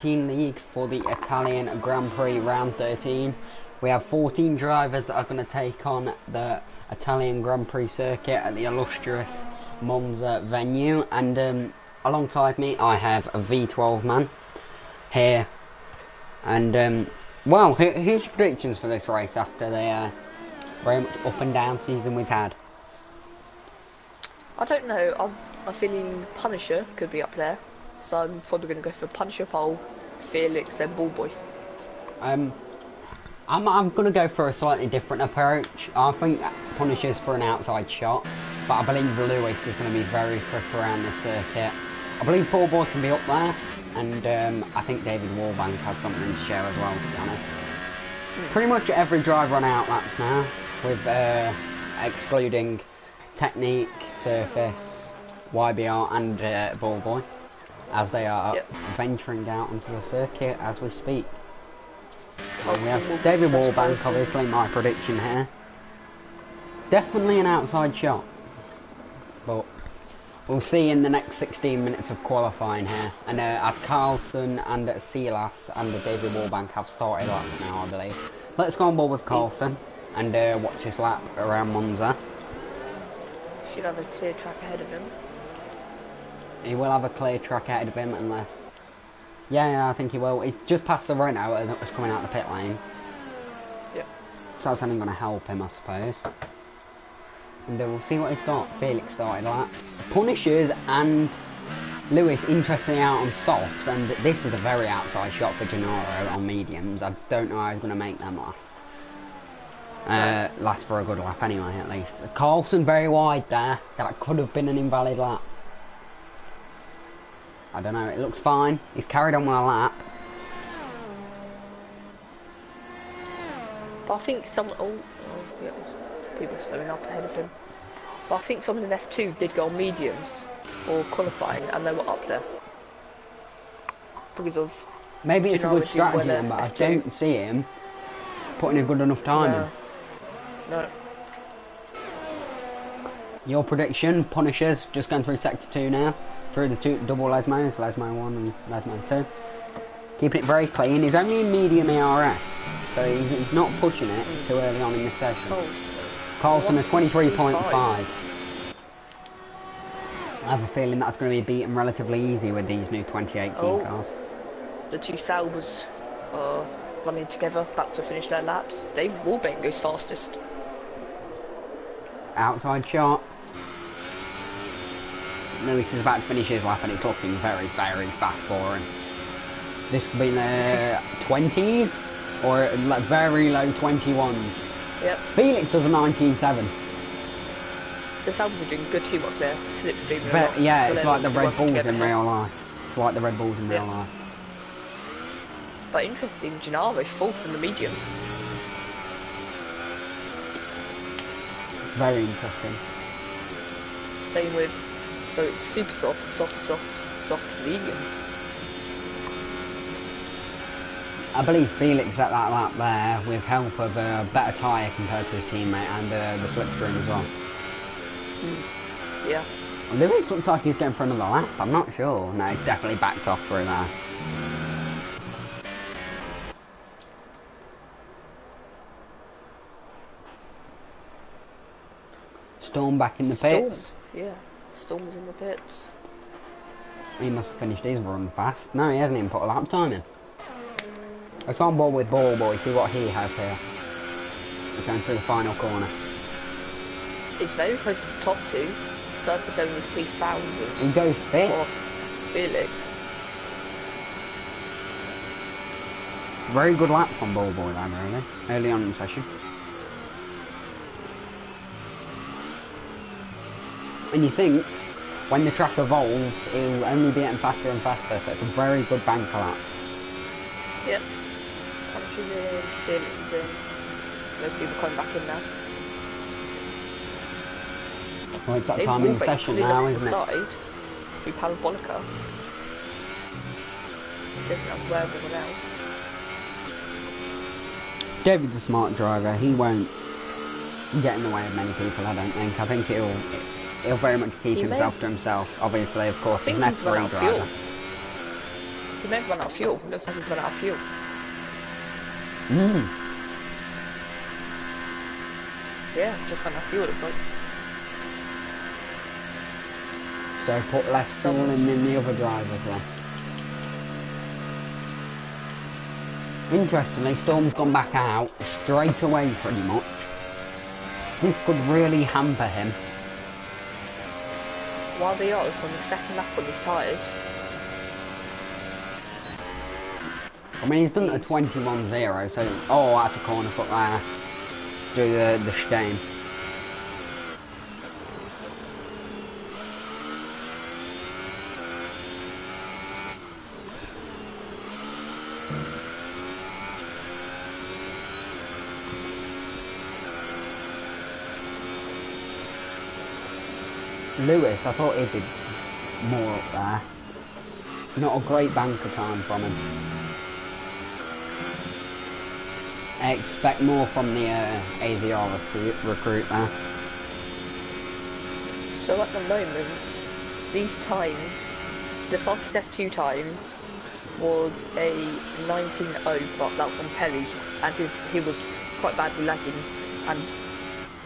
League for the Italian Grand Prix round 13. We have 14 drivers that are going to take on the Italian Grand Prix circuit at the illustrious Monza venue, and alongside me I have a V12 man here, and well, who's your predictions for this race after the very much up and down season we've had? I don't know, I'm feeling Punisher could be up there, so I'm probably going to go for Punisher pole, Felix, then Ballboy. I'm going to go for a slightly different approach. I think Punisher's for an outside shot, but I believe Lewis is going to be very quick around the circuit. I believe Ballboy can be up there, and I think David Warbank has something to show as well, to be honest. Pretty much every driver on outlaps now, with excluding Technique, Surface, YBR and Ballboy, as they are venturing out into the circuit as we speak. We have David Warbank, obviously my prediction here. Definitely an outside shot, but we'll see in the next 16 minutes of qualifying here. And as Carlson and Silas and David Warbank have started laps now, I believe. Let's go on board with Carlson and watch his lap around Monza. Should have a clear track ahead of him. He will have a clear track ahead of him unless... Yeah, I think he will. He's just past the Renault that was coming out the pit lane. Yep. So that's only going to help him, I suppose. And we'll see what he's got. Felix started laps. Punishers and Lewis interestingly out on softs, and this is a very outside shot for Gennaro on mediums. I don't know how he's going to make them last. Last for a good lap anyway, at least. Carlson very wide there. That could have been an invalid lap. I don't know, it looks fine. He's carried on with a lap. But I think yeah, people are slowing up ahead of him. But I think someone in F2 did go on mediums for qualifying and they were up there. Because of... Maybe it's a good strategy then, but I don't see him putting a good enough time in. No. Your prediction, Punishers, just going through sector 2 now. Through the two double Lesmos, Lesmo 1 and Lesmo 2. Keeping it very clean. He's only in medium ERS, so he's not pushing it too early on in this session. Carlson is 23.5. I have a feeling that's going to be beaten relatively easy with these new 2018 cars. The two Saubers are running together, about to finish their laps. David Warbank goes fastest. Outside shot. Lewis is about to finish his lap and it's looking very, very fast for him. This could be in the 20s or like very low 21s. Yep. Felix does a 19.7. The Saubers are doing good teamwork there. Slipstreaming a lot. Yeah, it's like the Red Bulls in real life. It's like the Red Bulls in real life. But interesting, Gennaro fourth in the mediums. Very interesting. Same with... So it's super soft mediums. I believe Felix at that lap there with help of a better tyre compared to his teammate and the slipstream as well. Yeah. Lewis looks like he's going for another lap, I'm not sure. No, he's definitely backed off through there. Storm back in the pits. Yeah. Storm's in the pits. He must have finished his run fast. No, he hasn't even put a lap time in. Let's go on board with Ballboy, see what he has here. He's going through the final corner. It's very close to the top two. Surface only 3,000. He goes fifth. Off Felix. Very good lap from Ballboy then, really. Early on in the session. And you think, when the track evolves, it'll only be getting faster and faster, so it's a very good banker lap. Yep. Punisher's in, Felix is in. Most people coming back in now. Well, it's that time in the session now, isn't it? Side, through Parabolica. Doesn't have where everyone else. David's a smart driver, he won't get in the way of many people, I don't think. I think he'll very much keep himself to himself. Obviously, of course, he's an F3 driver. He may have run out of fuel. It looks like he's run out of fuel. Yeah, just ran out of fuel, it looks like. So put less fuel in than the other drivers then. Interestingly, Storm's gone back out straight away pretty much. This could really hamper him. While they are, it's on the second lap on his tyres. I mean, he's done a 21-0, so... Oh, that's a corner foot there. Do the stain. Lewis, I thought he did more up there. Not a great banker time from him. I expect more from the AZR recruit there. So at the moment, these times, the fastest F2 time was a 19.0, but that was on Pelly, and he was quite badly lagging, and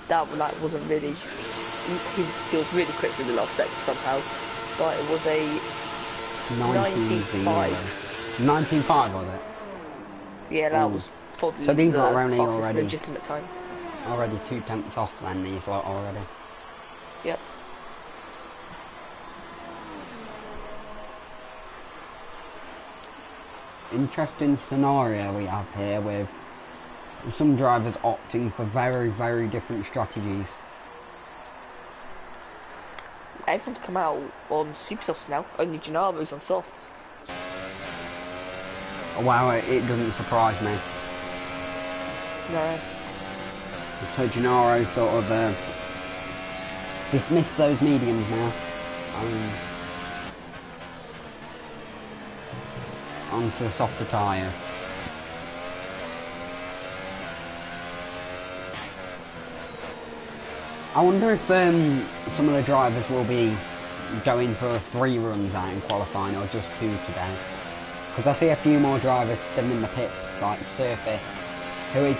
that wasn't really. He was really quick through the last sector somehow, but it was a 19.5. 19.5 was it? Yeah, that was probably so these the are only fastest already legitimate time. Already 2 tenths off then, these lot already. Yep. Interesting scenario we have here with some drivers opting for very, very different strategies. Everyone's come out on super softs now, only Gennaro's on softs. Wow, it doesn't surprise me. No. So Gennaro sort of dismissed those mediums now. Onto the softer tyres. I wonder if some of the drivers will be going for 3 runs out in qualifying or just 2 today. Because I see a few more drivers still in the pits, like Surface, who is,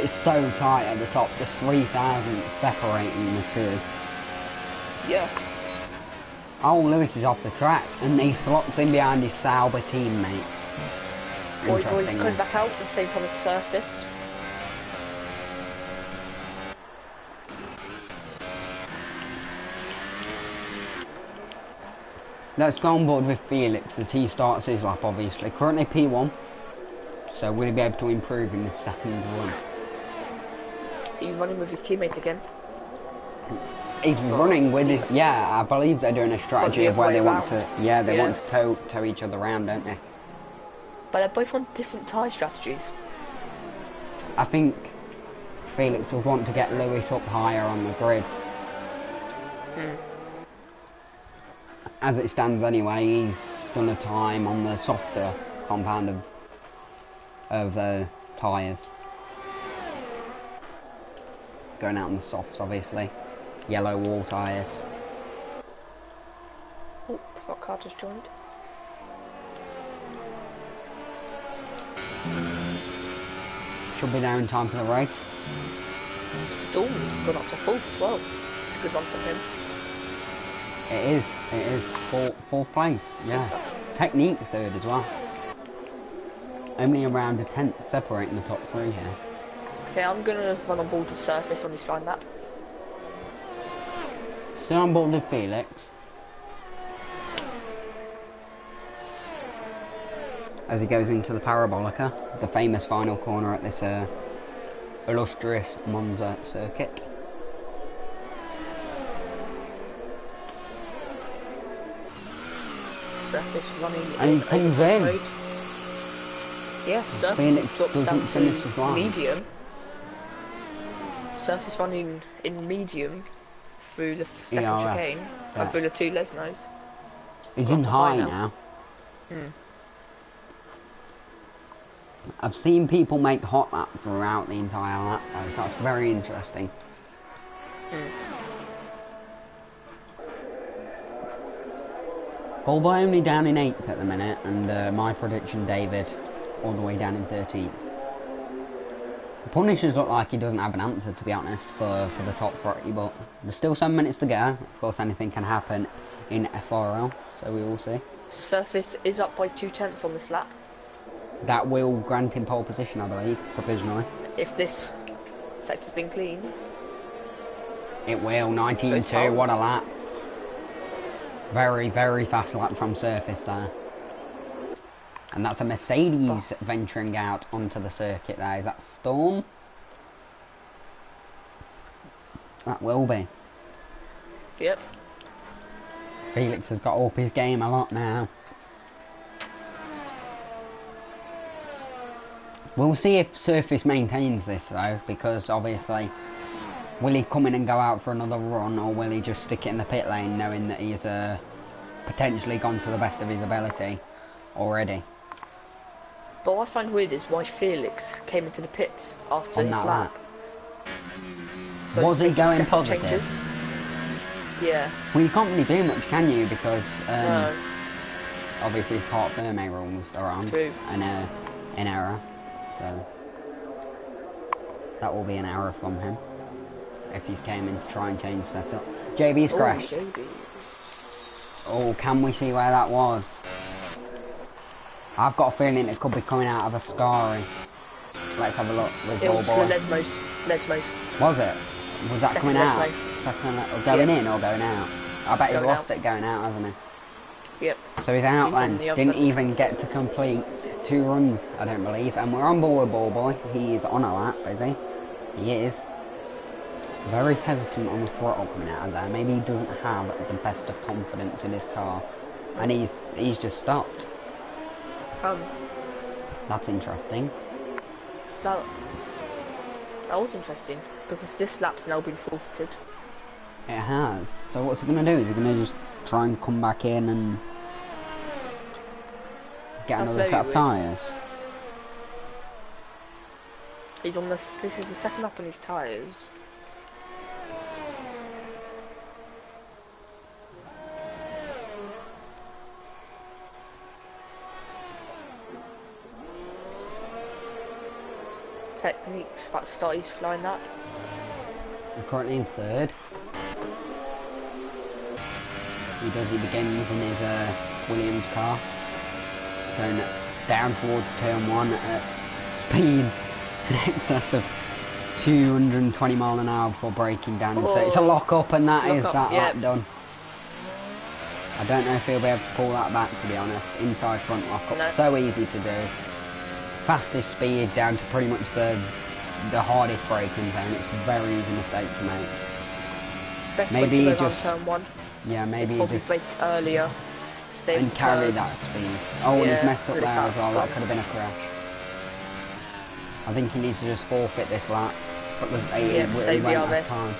it's so tight at the top, just 3,000 separating the two. Yeah. Oh, Lewis is off the track, and he slots in behind his Sauber teammate. Boy's coming back out at the same time as Surface. Let's go on board with Felix as he starts his lap, obviously. Currently P1, so will he be able to improve in the second run? He's running with his teammate again. He's running with his... Yeah, I believe they're doing a strategy of where they want to... Yeah, they want to tow each other around, don't they? But they're both on different tyre strategies. I think Felix would want to get Lewis up higher on the grid. As it stands anyway, he's done a time on the softer compound of the tyres. Going out on the softs, obviously. Yellow wall tyres. Oh, that car just joined. Should be there in time for the race. Storm's gone up to 4th as well. It's a good run from him. It is fourth place, yeah. Technique 3rd as well. Only around a 10th separating the top 3 here. Okay, I'm gonna run on board with Surface on this line lap. Still on board with Felix. As he goes into the Parabolica, the famous final corner at this illustrious Monza circuit. Surface running And he comes in. Road. Yeah, Surface Felix dropped doesn't down finish his to line. medium. Surface running in medium through the second chicane and through the 2 Lesnos. He's in high now. I've seen people make hot lap throughout the entire lap though, so that's very interesting. Ballboy only down in 8th at the minute, and my prediction, David, all the way down in 13th. The Punishers look like he doesn't have an answer, to be honest, for the top 30, but there's still some minutes to go. Of course, anything can happen in FRL, so we will see. Surface is up by 2/10 on this lap. That will grant him pole position, I believe, provisionally. If this sector's been clean. It will, 19.2, what a lap. Very, very fast lap from Surface there. And that's a Mercedes venturing out onto the circuit there. Is that Storm? That will be. Yep. Felix has got up his game a lot now. We'll see if Surface maintains this though, because obviously, will he come in and go out for another run, or will he just stick it in the pit lane knowing that he's potentially gone to the best of his ability already? But what I find weird is why Felix came into the pits after his lap. So was he going positive? Changes. Yeah. Well, you can't really do much, can you? Because No. obviously part Ferme rules are on. True. And an error. So that will be an error from him if he's came in to try and change setup. JB's crashed. JB. Oh, can we see where that was? I've got a feeling it could be coming out of a Scari. Let's have a look with It was Ballboy. Lesmos. Was it? Was that Second coming out? Lesmo. Second, or going in or going out? I bet he's Going lost out. it going out, hasn't he? Yep. So he's out He's on then. the Didn't outside. even get to complete 2 runs, I don't believe. And we're on board with Ballboy. He is on a lap, is he? He is. Very hesitant on the throttle coming out of there. Maybe he doesn't have the best of confidence in his car. And he's just stopped. That's interesting. That was interesting, because this lap's now been forfeited. It has. So what's he going to do? Is he going to just try and come back in and get That's another very set of weird. tyres? He's on this is the second lap on his tyres. Technique's about to start, he's flying that. We're currently in 3rd. He begins in his Williams car. Going down towards turn 1 at speeds in excess of 220 mile an hour before braking down. So it's a lock up, and that is that lap done. I don't know if he'll be able to pull that back, to be honest. Inside front lock up, No. so easy to do. Fastest speed down to pretty much the hardest braking zone. It's a very easy mistake to make. Best Maybe way to he go down just- turn 1. Yeah, maybe he Probably just brake earlier. Stay and with the carry curves. that speed. Oh, and Yeah, he's messed up really there as fast, well. but- That could have been a crash. I think he needs to just forfeit this lap. But there's Yeah, he save the won't have RS. time.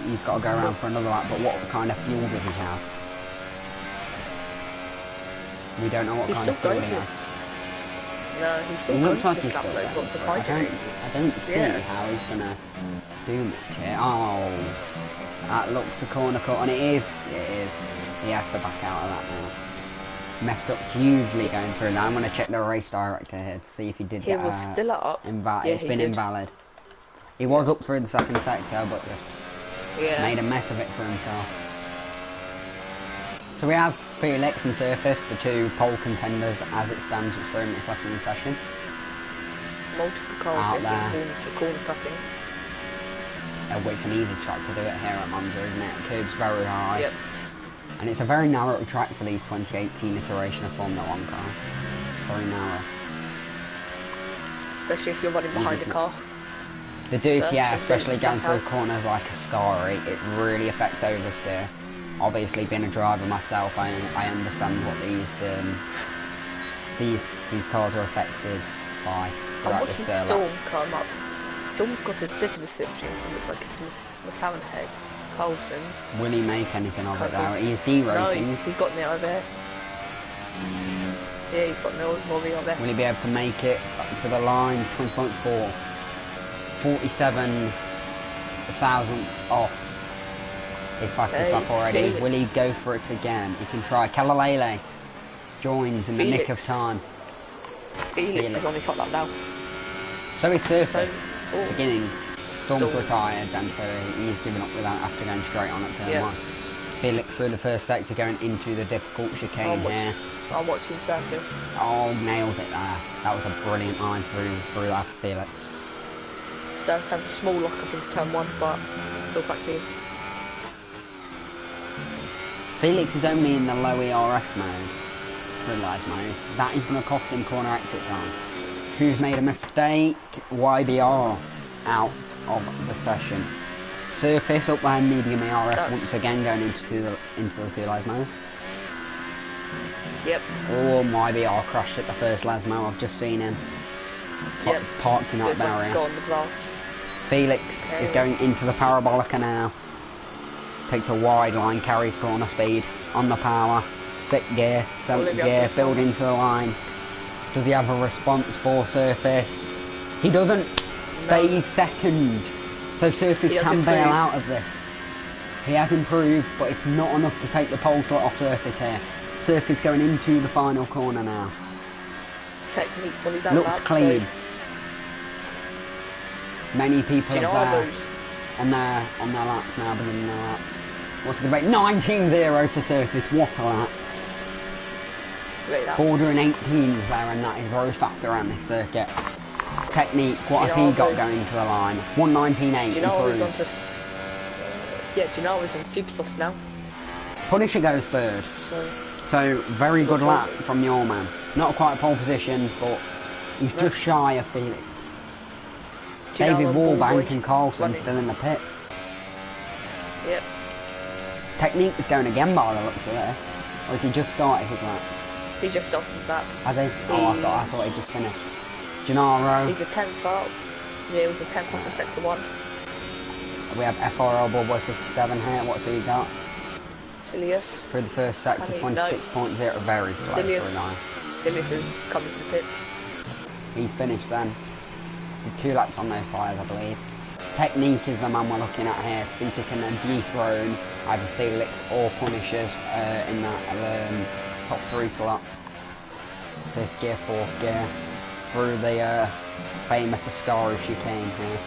He's got to go around for another lap. But what kind of fuel does he have? We don't know what He's kind of still fuel he going. has. No, he's still He going looks for like this he's lap still though, going. but I surprisingly. don't see Yeah. how he's gonna do much here. Oh, that looks a corner cut, and it is. He has to back out of that now. Messed up hugely going through now. I'm gonna check the race director here to see if he did He get was still up. Yeah, it's he been did. invalid. He was up through the second sector, but just Yeah. made a mess of it for himself. So we have Felix and Surface, the 2 pole contenders as it stands with 3 minutes left in the session. Multiple cars Out getting there. corners for corner cutting. It's an easy track to do it here at Monza, isn't it? Curves very high. Yep. And it's a very narrow track for these 2018 iteration of Formula 1 cars. Very narrow. Especially if you're running behind a car. The do, So, yeah, some especially things going back through out. corners like a Scari, it really affects oversteer. Obviously, being a driver myself, I understand what these cars are affected by I'm throughout watching this Storm come up. Storm's got a bit of a slipstream. It looks like it's McLaren head. Carlson's. Will he make anything of it Can't though? do- He's No, derating. he's got no RS. Yeah, he's got no more RS. Will he be able to make it to the line? 20.4. 47 thousandths off his fastest Okay, lap already. Felix. Will he go for it again? He can try. Kalalele joins in the nick of Felix. time. Felix is on his hot lap now. So is Surface. So, oh, Beginning. Storm's Storm. retired, and so he's given up without after going straight on at turn Yeah. 1. Felix through the first sector going into the difficult chicane here. I'm watching Surface. Oh, nailed it there. That was a brilliant line through that for Felix. Surface has a small lock up into turn 1, but still quite clean. Felix is only in the low ERS mode, realised mode. That is going to cost him corner exit time. Who's made a mistake? YBR out of the session. Surface up there, medium ERS once again going into the serialised mode. Yep. Oh, YBR crashed at the first Lasmo. I've just seen him. Yep. Parked in that Looks like barrier. he's got on the blast. Felix Okay. is going into the Parabolica now. Takes a wide line, carries corner speed on the power. 6th gear, 7th gear, build into the line. Does he have a response for Surface? He doesn't. Stays second. So Surface can bail out of this. He has improved, but it's not enough to take the pole slot off Surface here. Surface going into the final corner now. Techniques on his own Looks lap, clean. so Many people Gino are there Albo's on their laps now, beginning their laps. What's the debate? 19-0 for Surface. What a lap. Great lap. Bordering 18s there, and that is very fast around this circuit. Technique, what has he got going into the line? 119.8. Gino is on to Gino is on super sauce now. Punisher goes third. So very good lap from your man. Not quite a pole position, but he's just shy of Felix. David Warbank and Carlson still in the pit. Yep. Technique is going again by the looks of it. Or has he just started his lap? He just started his lap. Has he? Oh, I thought he just finished. Gennaro. He's a 10th up. Yeah, he was a 10th up in sector 1. We have FRL Ballboy 57 here. What's he got? Silius. Through the first sector, 26.0. Very slow. Silius is coming to the pits. He's finished then. With 2 laps on those tyres, I believe. Technique is the man we're looking at here. See if he can dethrone either Felix or Punishers in that top 3 slot. 5th gear, 4th gear. Through the famous Ascari chicane here.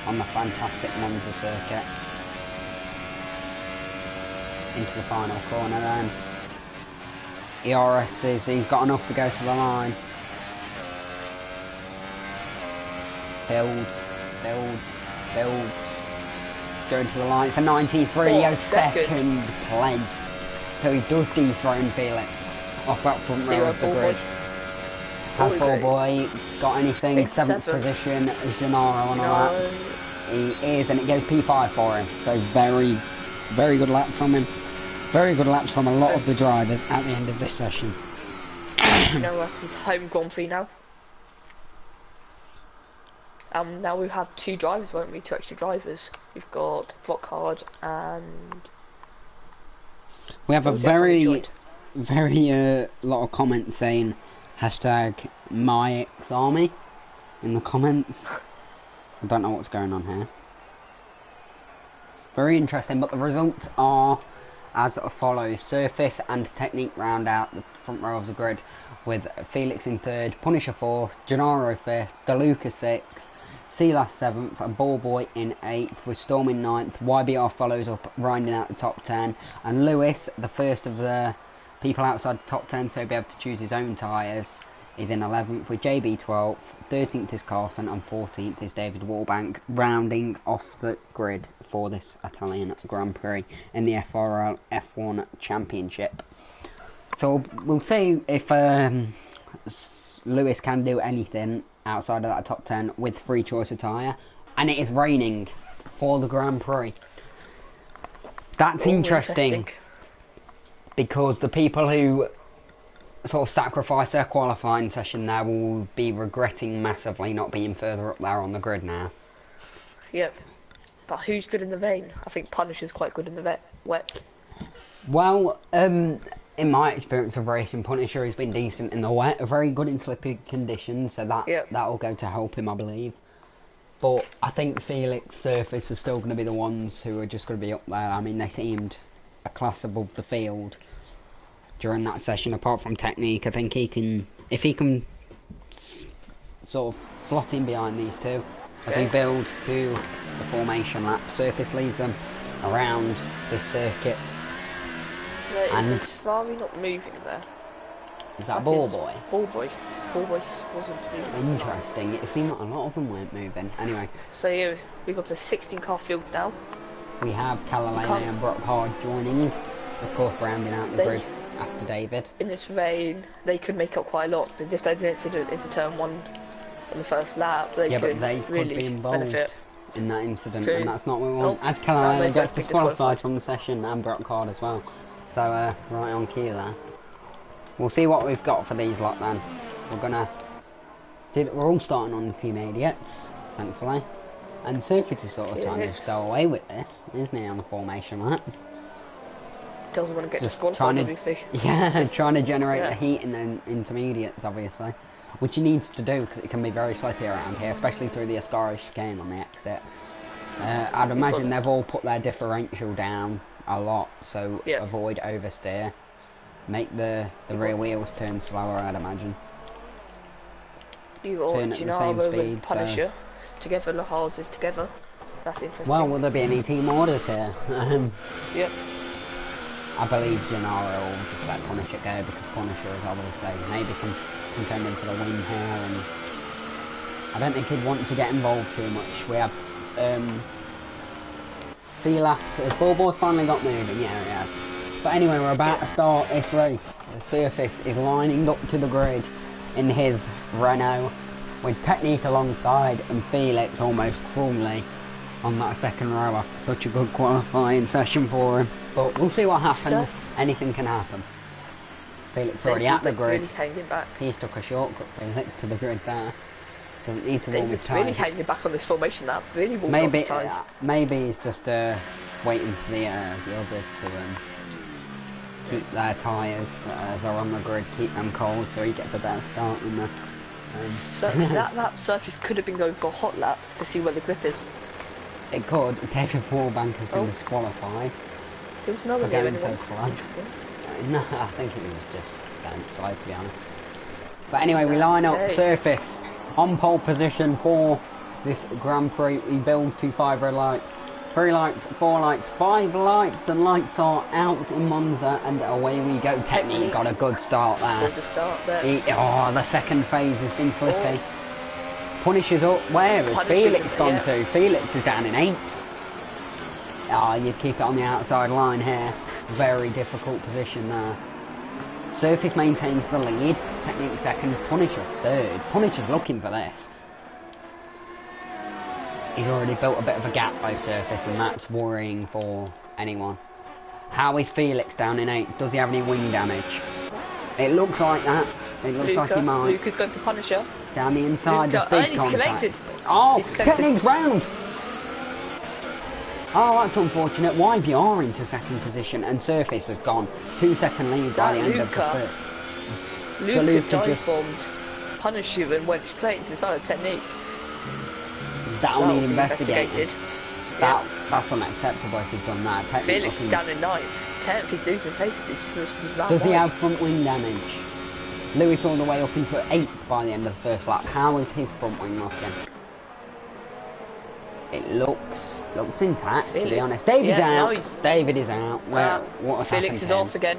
On the fantastic Monza circuit. Into the final corner then. ERS he's got enough to go to the line. Builds. Going to the line. It's a 93. He goes second place. So he does dethrone Felix off that front row of the grid. Has Ballboy got anything? 7th position is Gennaro on a lap. He is, and it goes P5 for him. So very good lap from him. Very good laps from a lot of the drivers at the end of this session. It's home Grand Prix now. Now we have 2 drivers, won't we? 2 extra drivers. We've got Brockhard and... We have a very lot of comments saying hashtag MyXArmy in the comments. I don't know what's going on here. Very interesting, but the results are as follows. Surface and Technique round out the front row of the grid with Felix in 3rd, Punisher 4th, Gennaro 5th, DeLuca 6th, Silas 7th and Ballboy in 8th with Storm in 9th. YBR follows up, rounding out the top 10, and Lewis, the first of the people outside the top 10, so he'll be able to choose his own tyres, is in 11th with JB 12th, 13th is Carson and 14th is David Warbank, rounding off the grid for this Italian Grand Prix in the FRL F1 Championship. So we'll see if Lewis can do anything outside of that top 10 with free choice of tyre, and it is raining for the Grand Prix. That's interesting because the people who sort of sacrifice their qualifying session there will be regretting massively not being further up there on the grid now. Yep. But who's good in the rain? I think Punisher's quite good in the wet. Well, in my experience of racing, Punisher has been decent in the wet, very good in slippy conditions, so that will go to help him, I believe. But I think Felix, Surface are still going to be the ones who are just going to be up there. I mean, they seemed a class above the field during that session. Apart from technique, I think he can, if he can sort of slot in behind these two as we build to the formation lap. Surface leads them around this circuit. And is Ferrari not moving there? Is that Ball Boy? Ball Boy. Ball Boy wasn't moving. Interesting. It seemed like a lot of them weren't moving. Anyway. So yeah, we've got a 16 car field now. We have Calalane and Brock Hard joining, of course, rounding out the grid after David. In this rain, they could make up quite a lot, because if they didn't into turn 1 in the first lap, they could really be involved benefit in that incident, True. and that's not what we want. As Calalane gets be disqualified from the session, and Brock Hard as well. So, right on cue there. We'll see what we've got for these lot then. We're gonna see that we're all starting on the Team Idiots, thankfully. And Surface is sort of trying to go away with this, isn't he, on the formation lap? Doesn't want to get disqualified, obviously. Yeah, trying to generate the heat in the intermediates, obviously. Which he needs to do, because it can be very slippery around here, especially through the Ascari chicane on the exit. I'd imagine they've all put their differential down a lot, so avoid oversteer. Make the rear wheels turn slower, I'd imagine. You got Gennaro and Punisher together, the houses together. That's interesting. Well, will there be any team orders here? Yep. I believe Gennaro will just let Punisher go, because Punisher is obviously maybe contending for the win here, and I don't think he'd want to get involved too much. We have Sealast, has Ball Boy finally got moving? Yeah, he has. But anyway, we're about to start this race. The Surface is lining up to the grid in his Renault with Technique alongside and Felix almost cruelly on that second row after such a good qualifying session for him. But we'll see what happens. Anything can happen. Felix already at the grid. He's took a shortcut, Felix, to the grid there. Doesn't need to warm his tyres. Really hanging back on this formation now. Really warmed up his tyres. Maybe he's just waiting for the others to keep their tyres as they're on the grid, keep them cold so he gets a better start than the... So that Surface could have been going for a hot lap to see where the grip is. It could. David Warbank has been disqualified. It was nowhere near anyone. No, I think it was just going slow, to be honest. But anyway, we line up Surface on pole position for this Grand Prix. We build to 5 red lights, 3 lights, 4 lights, 5 lights, and lights are out in Monza, and away we go. Technique got a good start there. Good start there. The second phase has been flippy. Punishes up. Where has Felix gone to? Felix is down in 8th. You keep it on the outside line here. Very difficult position there. Surface maintains the lead. Technique second. Punisher third. Punisher's looking for this. He's already built a bit of a gap by Surface, and that's worrying for anyone. How is Felix down in 8th? Does he have any wing damage? It looks like that. It looks like he might. Luca's going for Punisher. Down the inside, the big contact. Connected. Oh, Technique's round. Oh, that's unfortunate. YBR into 2nd position, and Surface has gone 2-second lead by the end of the first. Luca dive-bombed Punisher and went straight into the side of Technique. That'll need investigated. That's unacceptable if he's done that. Felix is down in 9th. 10th, he's losing places. Does he have front wing damage? Lewis all the way up into 8th by the end of the first lap. How is his front wing looking? It looks intact, to be honest. David's out. David is out. What has Felix is off again.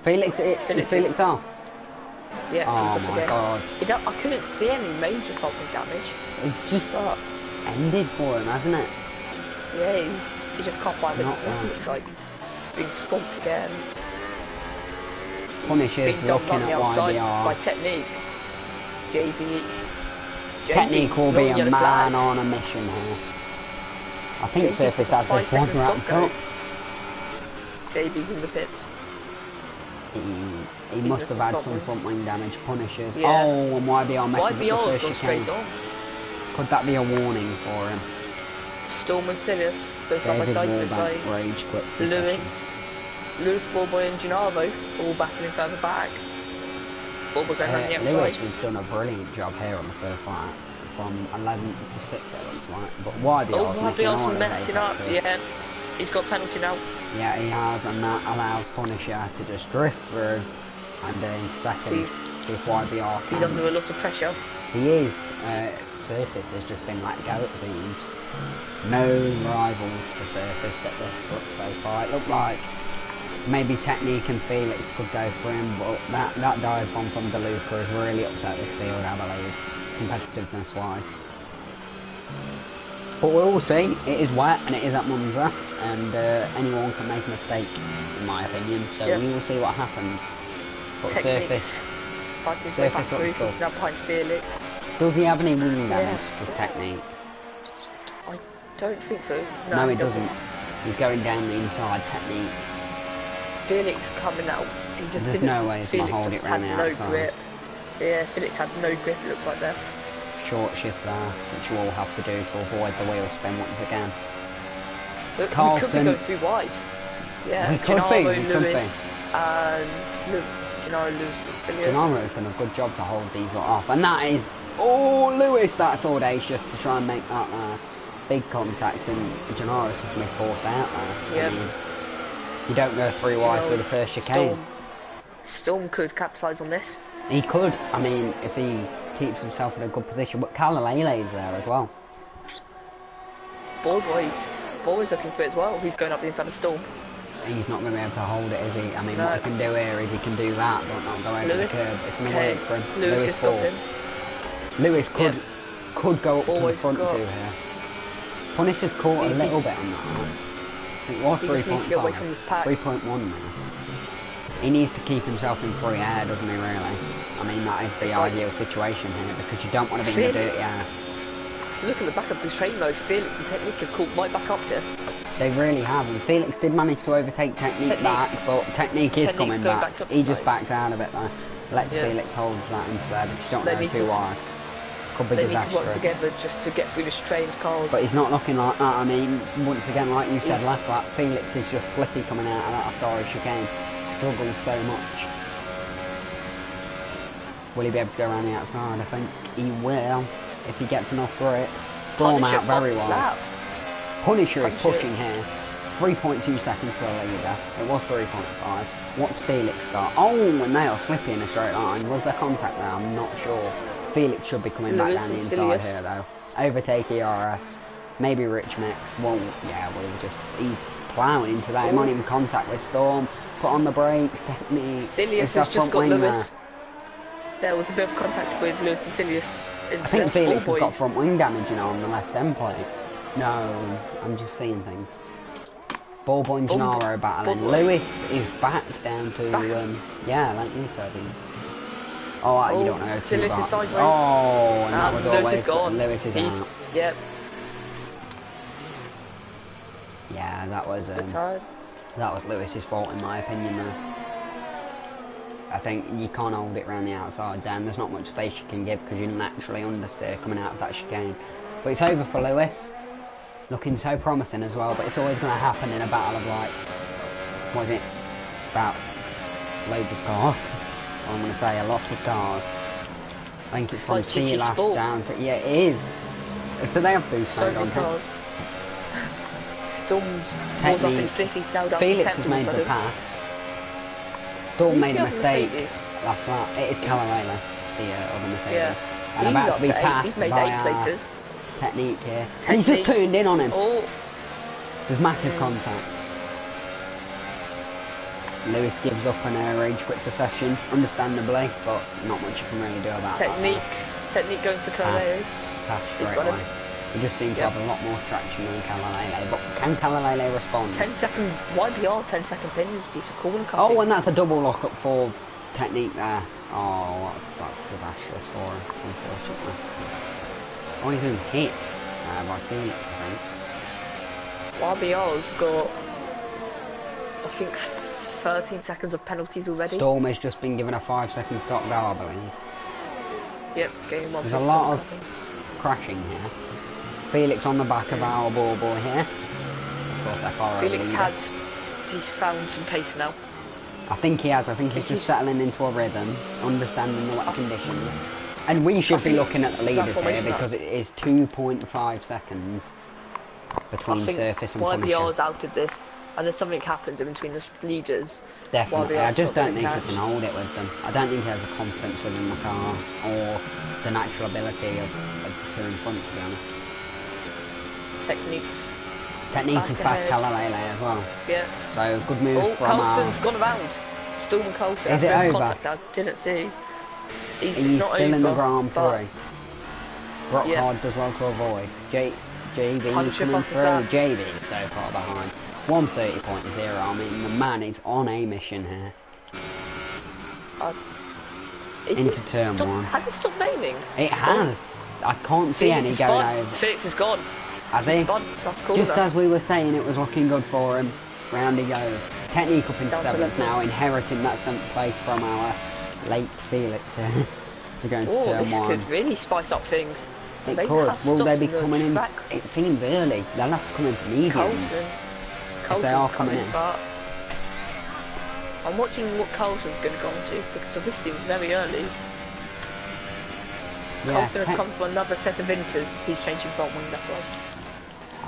Felix is off. Yeah, oh he's off my god. I couldn't see any major front wing damage. It's just ended for him, hasn't it? Yeah, he just can't find it. Looks like he's been swamped again. Punisher's looking at YBR. By Technique. JB. Technique will be a man on a mission here. I think Surface has this one wrapped up. JB's in the pits. He must have had some front wing damage. Punishers. Yeah. Oh, and YBR messes up the first chicane. Could that be a warning for him? Storm and Sirius go side by side. Rage quit. Lewis, Ballboy and Gennaro all battling further back. Ballboy going around the outside. Lewis has done a brilliant job here on the first lap. from 11th to 6th, it looks like. But YBR's Oh, making all YBR's of messing up. Yeah, he's got a penalty now. Yeah, he has, and that allows Punisher to just drift through. And in second, see if YBR can. He's under a lot of pressure. He is. Surface has just been let go, it seems. No rivals for Surface at this look so far. It looked like maybe Technique and Felix could go for him, but that dive bomb from DeLuca has really upset this field, I believe, competitiveness wise. But we'll see. It is wet and it is at Monza, and anyone can make a mistake, in my opinion. So we will see what happens. But Surface fighting his way back through. He's now behind Felix. Does he have any wound damage with Technique? I don't think so. No, he doesn't. He's going down the inside, Technique. Felix coming out. He just There's didn't. no way he's going to hold it round the outside. No grip. Yeah, Felix had no grip, it looked like there. Short shift there, which you all have to do to avoid the wheel spin once again. Look, we could be going through wide. Yeah, Gennaro, Lewis, and Gennaro, Lewis, and Silius. Gennaro's done a good job to hold these lot off, and that is, oh, Lewis, that's audacious to try and make that big contact, and Gennaro's just been forced out there. Yeah. I mean, you don't go through wide through the first chicane. Storm could capitalise on this. He could, I mean, if he keeps himself in a good position, but Kalalele's there as well. Ballboy's looking for it as well. He's going up the inside of Storm. He's not going to be able to hold it, is he? I mean, what he can do here is he can do that, but not go over the curb. It's going to work for him. Lewis has got him. Lewis could go up to the front two here. Punisher's caught a little bit on that. It was 3.5. 3.1 now. He needs to keep himself in free air, doesn't he, really? I mean, that is the ideal situation here, because you don't want to be in the dirty air. Look at the back of the train though, Felix and Technique have caught right back up here. They really have, and Felix did manage to overtake Technique back, but Technique is coming back. He just backs out of it though. Let Felix hold that instead, if you don't go too wide. Could be disastrous. They need to work together just to get through this train of cars. But he's not looking like that. I mean, once again, like you said last lap, Felix is just flippy coming out of that Astori chicane. Struggles so much. Will he be able to go around the outside? I think he will, if he gets enough grip. Storm out very wide. Punisher is pushing here. 3.2 seconds to the leader. It was 3.5. What's Felix got? Oh, and they are slippy in a straight line. Was there contact there? I'm not sure. Felix should be coming back down the inside here though. Overtake ERS. Maybe Rich Mix. Well, yeah, he's ploughing into that. He not even contact with Storm. Put on the brakes, Technique. Silius has just got Lewis. There was a bit of contact with Lewis and Silius. I think Felix has got front wing damage, you know, on the left end plate. No, I'm just seeing things. Ballboy and Gennaro battling. Lewis is back down to, yeah, like you said. Oh, you don't know. Silius is sideways. Oh, and that was Lewis always is gone. Lewis is out. Yep. Yeah, that was Lewis's fault in my opinion though. I think you can't hold it around the outside, Dan. There's not much space you can give because you're naturally understeer coming out of that chicane. But it's over for Lewis. Looking so promising as well, but it's always going to happen in a battle of like, what is it? About loads of cars. I'm going to say a lot of cars. I think it's from T last down to, yeah, it is. So they have boost mode on here. Storm's was up in 50s, now down Felix to 10. has made the pass. Storm made a mistake last lap. It is Calavela, the other Mercedes. Yeah. And about to be passed He's made by 8 places. Technique here. And he's just turned in on him. Oh. There's massive contact. Lewis gives up and rage quits the session, understandably, but not much you can really do about that. Technique going for Calavela. Pass straight away. He just seems to have a lot more traction than Calalele, but can Calalele respond? 10-second YBR, 10-second penalty for calling. Oh, and that's a double lock-up for Technique there. Oh, that's disastrous for him, unfortunately. Oh, he's been hit by Felix, I think. YBR's got, I think, 13 seconds of penalties already. Storm has just been given a 5-second stop go, I believe. Yep, game 1. There's a lot of crashing here. Felix on the back of our ball boy here. Of course, FRL Felix he's found some pace now. I think he has. I think he's just settling into a rhythm, understanding the wet conditions. And we should be looking at the leaders that's what here makes it because it is 2.5 seconds between I think Surface and YBR's Punisher. out of this, and there's something happens in between the leaders. Definitely. YBR's I just not don't gonna think he can catch. hold it with them. I don't think he has the confidence within the car or the natural ability of the two in front, to be honest. Techniques. Technique Back is back ahead. Calalele as well. Yeah. So good move Oh, from Coulson's gone around. Storm Coulson. Is it over? Contact I didn't see. It's He's not still over. in the Grand but Prix. Rock Yeah. hard does well to avoid. JB Punisher coming fastest through. lap. JB so far behind. 130.0. I mean, the man is on a mission here. Into turn one. Has it stopped raining? It has. I can't see any going over. Felix is gone. Has He's he? gone. That's cool. Just as we were saying, it was looking good for him. Round he goes. Technique up into Down to 7th level. now, inheriting that 7th place from our late Felix to go into Oh, turn this 1. could really spice up things. It Maybe could. has Will they stopped be in the coming in? track. It seems early. They'll have to come into medium. Coulson. If they are coming in. But I'm watching what Coulson's going to go into because this seems very early. Yeah, Coulson has come for another set of inters. He's changing front wing, that's why.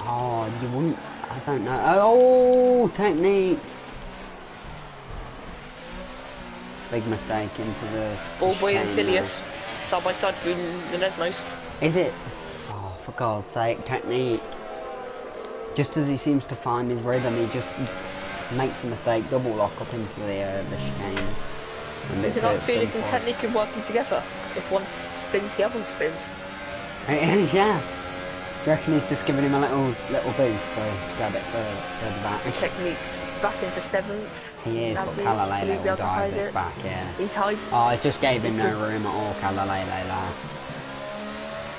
Oh, you wouldn't. I don't know. Oh, technique. Big mistake into the. Ballboy and chicane there. Silius, side by side through the Lesmos. Is it? Oh, for God's sake, technique. Just as he seems to find his rhythm, he just makes a mistake, double lock up into the chicane. And Is it like Felix and Technique are working together? If one spins, the other one spins. It is, yeah. Do you reckon he's just giving him a little boost so grab it further back? Technique's back into 7th. He is, but As is. Will he Calalele be able will to dive hide it it? back, yeah. He's hiding. Oh, it just gave him no room at all, Calalele there.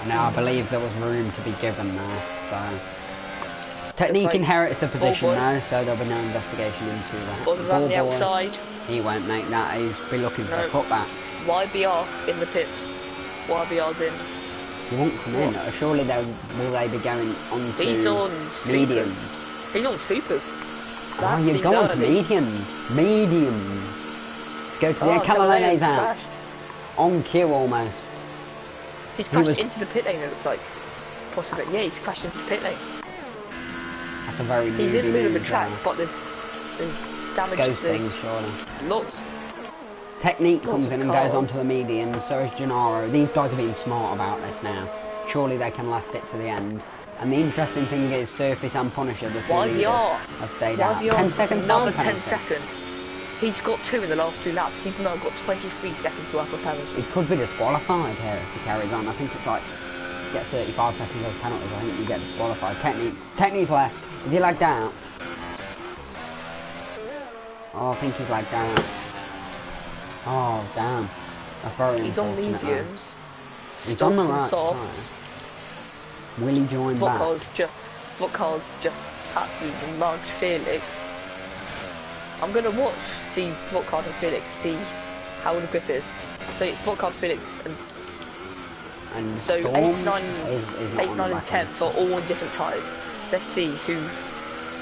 And I believe there was room to be given there, so... Technique like inherits the position Ballboy. now, so there'll be no investigation into that. Or around the Ballboy, outside. he won't make that, he'll be looking for No. a cutback. YBR in the pits. YBR's in. He won't come in, surely will they be going on to He's on mediums? supers. He's on supers. Oh, That you've seems gone to early. mediums. Mediums. Go to the Oh, Calalele's Calalele's out. crashed. On cue almost. He's crashed was- into the pit lane, it looks like. Possibly. Yeah, he's crashed into the pit lane. That's a very He's in the middle of the move track, there. but there's damage. Ghosting, There's surely. lots. Technique Lots comes of in and goes cars. onto the medium, so is Gennaro. These guys are being smart about this now. Surely they can last it to the end. And the interesting thing is Surface and Punisher, the two leaders, YBR. have stayed out. 10 YBR's got seconds another time 10 penalty. seconds. He's got 2 in the last 2 laps. He's now got 23 seconds worth of He penalty. could be disqualified here if he carries on. I think it's like, get 35 seconds of penalties, I think you get disqualified. Technique's left. Is he lagged out? Oh, I think he's lagged out. Oh, damn. That's very He's on unfortunate there. mediums. He's on the Stops and right softs. side. Will he join back? Vodkar's just absolutely mugged Felix. I'm gonna watch, see Vodkar and Felix, see how the grip is. So Vodkar, Felix, and And so Storm 8, 9, is not 8, on 9 the and back end. 10th are all on different tyres. Let's see who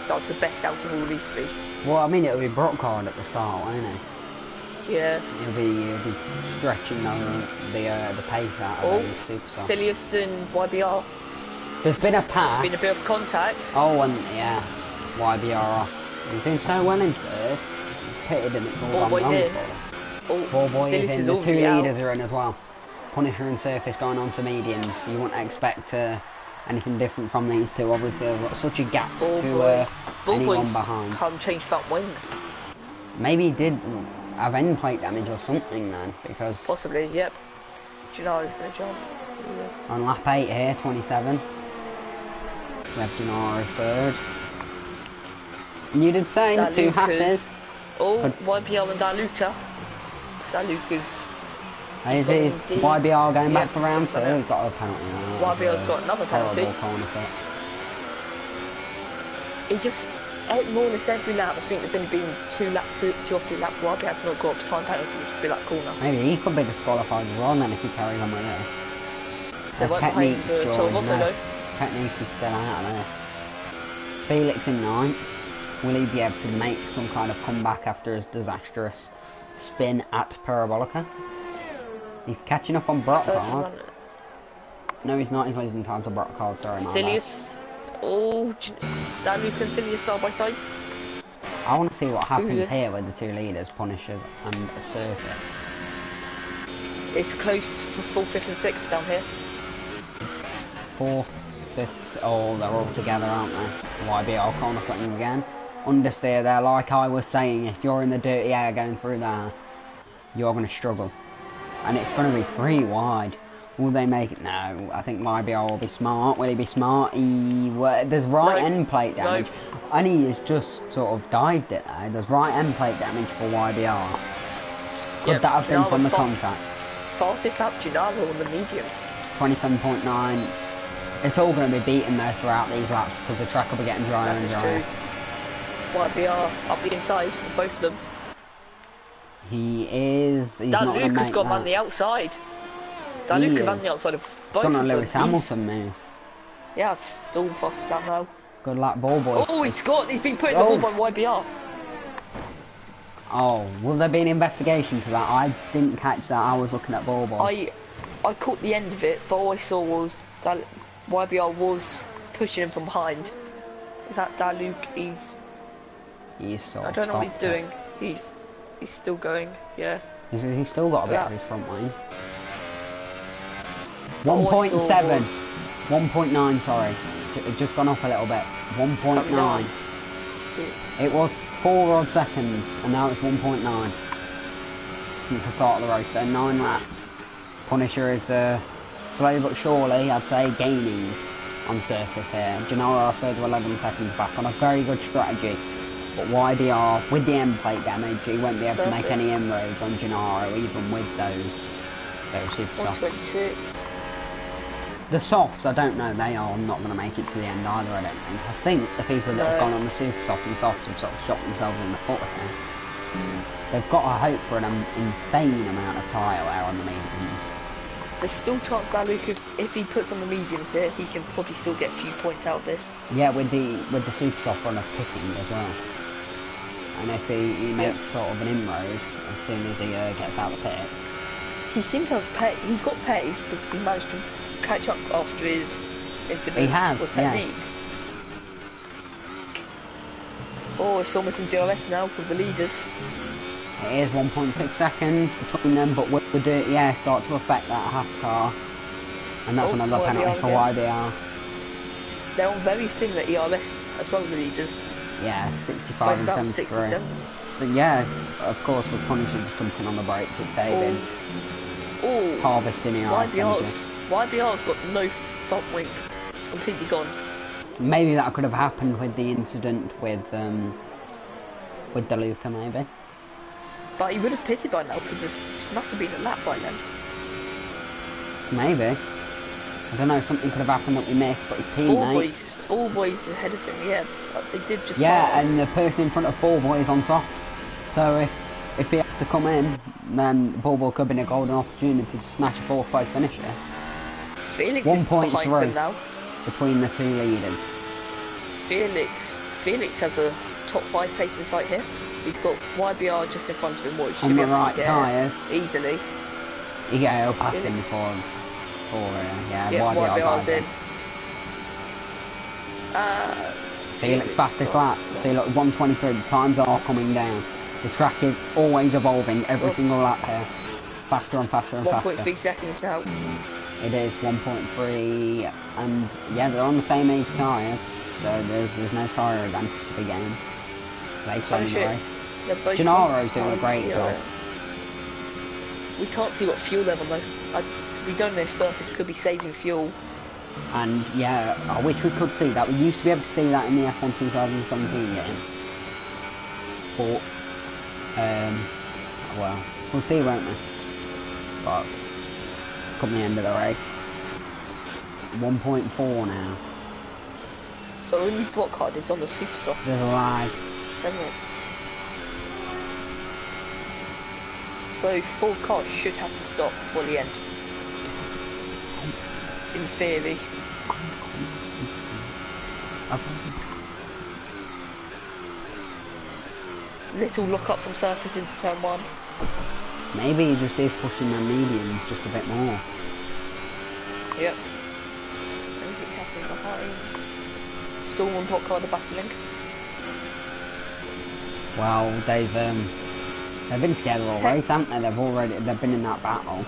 does the best out of all these 3. Well, I mean, it'll be Brockhard at the start, won't it? Yeah. He'll be stretching the pace out of Oh, those superstars. Silius and YBR. There's been a pass. Been a bit of contact. Oh, and yeah, YBR off. He's doing so well in third. He's pitted and it's all gone Ballboy wrong in. for him. Oh, Ballboy Silius is in. is The two already out. leaders are in as well. Punisher and Surface going on to mediums. You wouldn't expect anything different from these two. Obviously, there's got such a gap to anyone Ballboy's behind. come change front wing. Maybe he did have end plate damage or something then, because Possibly, yep. Gennar's gonna jump. So, yeah. on lap 8 here, 27, we have Gennaro third. And you did say, two Hasses. Oh, YPL and Daluka. Daluka's Is got it the- YBR going back yeah, for round he's 2? got it. He's got a penalty now. YBR's got another penalty. Horrible corner kick. He just, more or less every lap, I think there's only been 2 or 3 laps where YPL has not got up time penalty through that corner. Maybe he could be disqualified as well then if he carries on with this. They weren't behind the Tolvoso though. Technique is still out of there. Felix in 9th. Will he be able to make some kind of comeback after his disastrous spin at Parabolica? He's catching up on Brock Third hard. run. No, he's not. He's losing time to Brock hard. Sorry, my bad. Silius. Oh, Daluke and Silius side by side. I want to see what happens Through here with the two leaders, Punishers and Circus. It's close for 4th, 5th and 6th down here. 4th, 5th, oh, they're all together, aren't they? YBR corner cutting again. Understeer there, like I was saying, if you're in the dirty air going through there, you're going to struggle. And it's going to be 3 wide. Will they make it? No, I think YBR will be smart. Will he be smart? There's right end plate damage. And he has just sort of dived it there. There's right end plate damage for YBR. Could that have been from the contact? Fastest lap Gennaro on the mediums. 27.9. It's all going to be beaten though throughout these laps because the track will be getting drier and drier. YBR up the inside of both of them. He is. He's that not Luke has got that. on the outside. That Luke is on the outside of both of them. Lewis Hamilton move. Yeah, still fast down now. Good luck, ball boy. Oh, he's been put in the ball by YBR. Oh, will there be an investigation to that? I didn't catch that. I was looking at ball boy. I caught the end of it, but all I saw was that YBR was pushing him from behind. Is that Luke? He's sort of I don't know what he's doing. He's still going. Yeah. He's still got a bit of his front line. 1.7. 1.9, sorry. It's just gone up a little bit. 1.9. It was 4 odd seconds, and now it's 1.9. Since the start of the race, so 9 laps. Punisher is slowly but surely, I'd say, gaining on Circus here. Gennaro are to 11 seconds back on a very good strategy. But YBR, with the end plate damage, he won't be able to make any inroads on Gennaro, even with those super softs. 126. The softs, I don't know, they are not going to make it to the end either, I don't think. I think the people that have gone on the super soft and softs have sort of shot themselves in the foot here. They've got to hope for an insane amount of tyre wear on the mediums. There's still chance that Luke, if he puts on the mediums here, he can probably still get a few points out of this. Yeah, with the super soft runner picking as well. And if he makes sort of an inroad as soon as he gets out of the pit. He seems to have pace. He's got pace because he managed to catch up after his interval with technique. Yeah. Oh, it's almost in DRS now with the leaders. It is 1.6 seconds between them, but with the dirty air start to affect that half car. And that's another penalty for YBR. They're on very similar ERS as well, the leaders. Yeah, 65 and 73. But yeah, of course, with Punisher just jumping on the brakes, it's saving. Harvesting ERS. YBR's got no front wing. It's completely gone. Maybe that could have happened with the incident with DeLuca, maybe. But he would have pitted by now because it must have been a lap by then. Maybe. I don't know, something could have happened that we missed, but his teammates... All boys ahead of him, yeah. But they did just pass. And the person in front of Ball Boy is on top. So if he has to come in, then Ball Boy could be a golden opportunity to snatch a 4th place finish here. Felix is behind them now. Between the two leaders. Felix has a top 5 pace in sight here. He's got YBR just in front of him, which on the right tyres. Easily. Yeah, he'll pass him before YBR's in. Felix fastest lap. See, look, 123. The times are coming down. The track is always evolving every single lap here. Faster and faster and faster. 1.3 seconds now. It is 1.3, and yeah, they're on the same age tyres, so there's no tyre advantage to be gained later in the race. Gennaro's doing a great job. We can't see what fuel level though. We don't know if Circus could be saving fuel. And yeah, I wish we could see that. We used to be able to see that in the F1 2017 game. But, well, we'll see, won't we? But, come the end of the race. 1.4 now. So only block hard is on the super soft. There's a lag. Isn't it? So 4 cars should have to stop before the end. In theory. Little look up from Surface into turn 1. Maybe he just is pushing the mediums just a bit more. Yep. Anything happening behind? Storm and what kind of battling? Well, they've been together already, haven't they? They've been in that battle.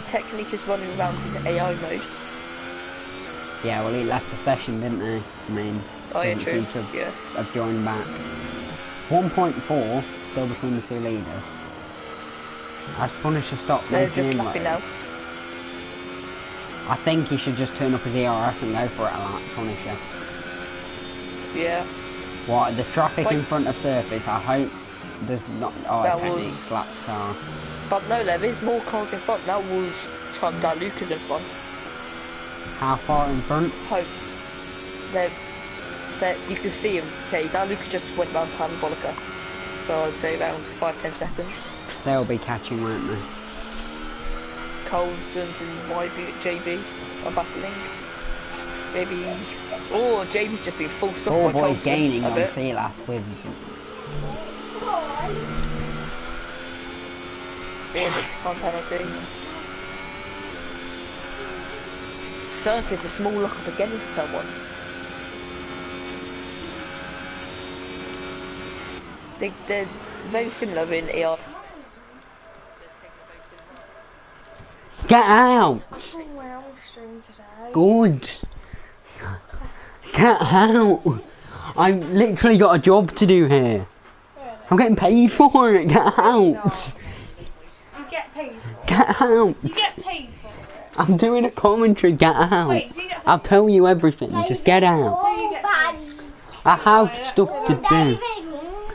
Technique is running around in AI mode. Yeah, well, he left the session, didn't he? I mean, Oh yeah, doesn't true. seem to Yeah. have joined back. 1.4 still between the two leaders. As Punisher stopped They're making just inroads, laughing now. I think he should just turn up his ERF and go for it like Punisher. Yeah. What, the traffic Wait. in front of Surface, I hope there's not... Oh, That okay, he was- slapped car. But no, there is more cars in front. That was time that Luca's in front. How far in front? Hope. There, you can see him. Okay, now Luca just went round Parabolica. So I'd say around 5-10 seconds. They'll be catching, won't they? Colson's and JB are battling. JB. Oh, JB's just been full stuff Four by boys Colson gaining a on bit. Silas with... Felix time penalty. Surface a small lock up again into turn 1. They're very similar in ER. Get out! Good. Get out! I've literally got a job to do here. I'm getting paid for it. Get out! You get paid for it. Get out! You get paid for it. I'm doing a commentary. Get out! Wait, do you get I'll tell you everything. Just get out. So you get paid. I have stuff to do.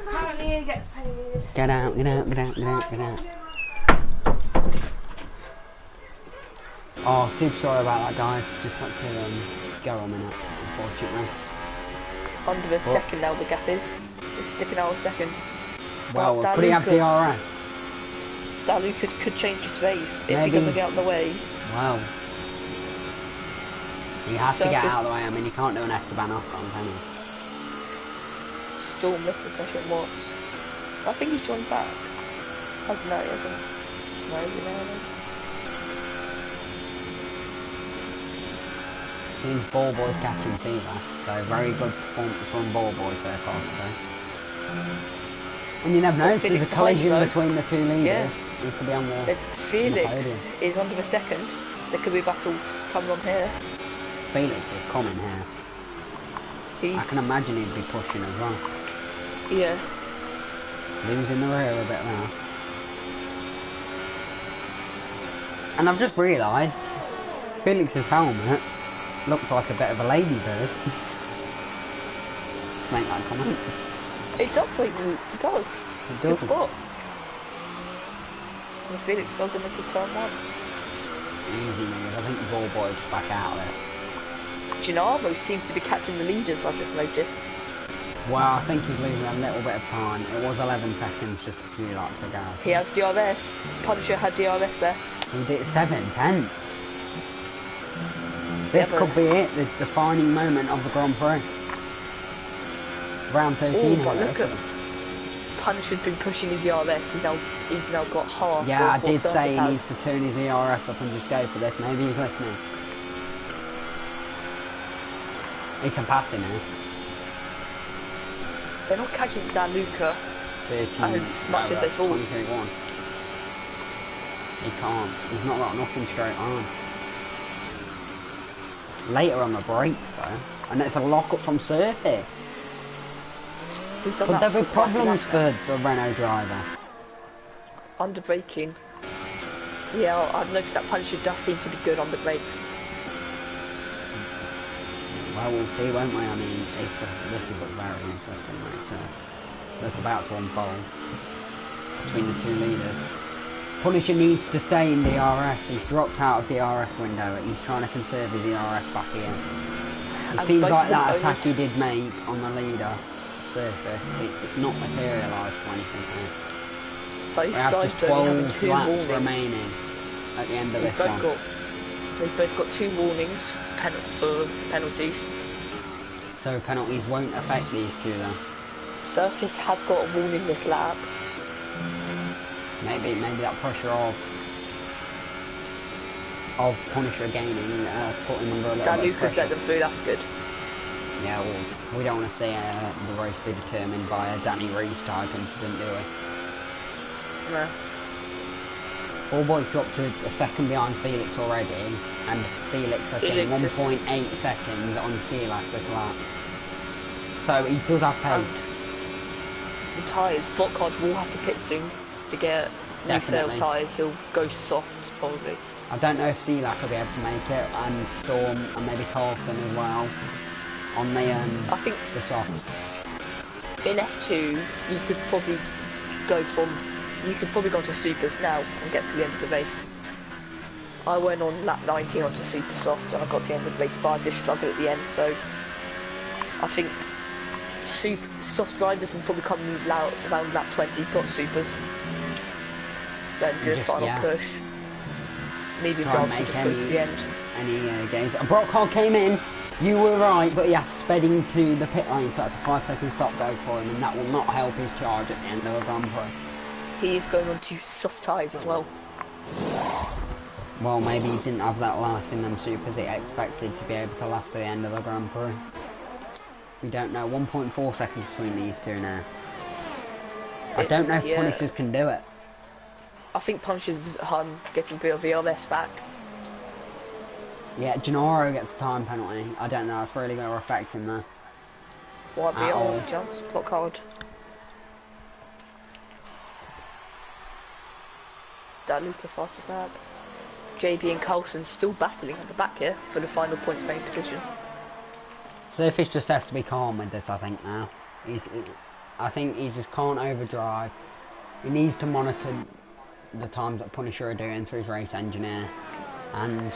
Apparently he gets paid. Get out! Get out! Get out! Get out! Get out! Oh, super sorry about that, guys. Just had to go a minute, unfortunately. Under a second now the gap is. It's slipping out a second. Well, But could he have Daluka- DRS? Dalu could change his race if Maybe. he doesn't get out of the way. Well, he has to get Surface- out of the way. I mean, he can't do an Esteban off on, can he? Storm left the session once. I think he's joined back. I don't know, he hasn't. No, you know. Seems Ball Boy's catching fever, so very good performance from Ball Boy so far today. And you never know, if there's a Felix behind collision though. between the two leaders, Yeah. he could be on the... There's Felix podium. is under a second. There could be a battle coming on here. Felix is coming here. I He's can imagine he'd be pushing as well. yeah. Losing the rear a bit now. And I've just realised, Felix's helmet looks like a bit of a ladybird. Make that comment. It does like it does. It Good does. spot. And Felix does it into turn 1. Easy move. I think the Ball Boy's back out of it. Gennaro seems to be catching the leaders, I've just noticed. Well, I think he's losing a little bit of time. It was 11 seconds just a few laps ago. He has DRS. Punisher had DRS there. He did 7-10. This but- could be it, the defining moment of the Grand Prix. Round 13. Oh, but here, look at Punisher's been pushing his ERS. He's now got half. Yeah, I of what did say Surface he has. needs to turn his ERF up and just go for this. Maybe he's listening. He can pass it now. They're not catching Daluka. 13, As much as they thought. 23-1. He can't. He's not got nothing straight on. Later on the brakes though. And it's a lock up from Surface. He's done Could that there be for quite a problems while. for the Renault driver? Under braking. Yeah, I've noticed that Punisher does seem to be good on the brakes. Well, we'll see, won't we? I mean, this is a very interesting race. That's about to unfold between the two leaders. Punisher needs to stay in DRS. He's dropped out of the DRS window. He's trying to conserve his DRS back in. It And seems both like of them that only- attack he did make on the leader Surface, it's not materialised to anything here. Both We have guys just only having 12 2 laps warnings. remaining at the end of They've this both one. got 2 warnings for penalties. So penalties won't affect these two then. Surface has got a warning this lap. Maybe that pressure of Punisher gaining put him under a little Dan bit of Lucas pressure. let them through, that's good. Yeah, well, we don't want to see the race be determined by a Danny Reeves type incident, do we? No. All boys dropped to a second behind Felix already, and Felix has gained Felix is- 1.8 seconds on Sealass this lap. So he does have pace. The tyres, Brockhard will have to pit soon to get new set of Definitely. tyres. He'll go soft, probably. I don't know if Sealass will be able to make it, and Storm and maybe Carlson as well on the I think soft. in F2, you could probably go to supers now and get to the end of the race. I went on lap 19 onto super soft and I got to the end of the race, but I did struggle at the end, so I think soft drivers will probably come around lap 20, got supers. Then do a Just, final yeah. push. Medium Try and drivers will make just go to the end. any games. Brockhard came in. You were right, but yeah, sped into the pit lane, so that's a 5-second stop go for him, and that will not help his charge at the end of the Grand Prix. He is going on to soft tyres as well. Well, maybe he didn't have that life in them supers he expected to be able to last to the end of the Grand Prix. We don't know. 1.4 seconds between these two now. I don't know if Punishers can do it. I think Punishers getting a bit of VRS back. Yeah, Gennaro gets a time penalty. I don't know, that's really going to affect him though. YBR jumps, block hard. That Luca fastest lap. JB and Carlson still battling at the back here for the final points main position. Surface just has to be calm with this, I think, now. I think he just can't overdrive. He needs to monitor the times that Punisher are doing through his race engineer. And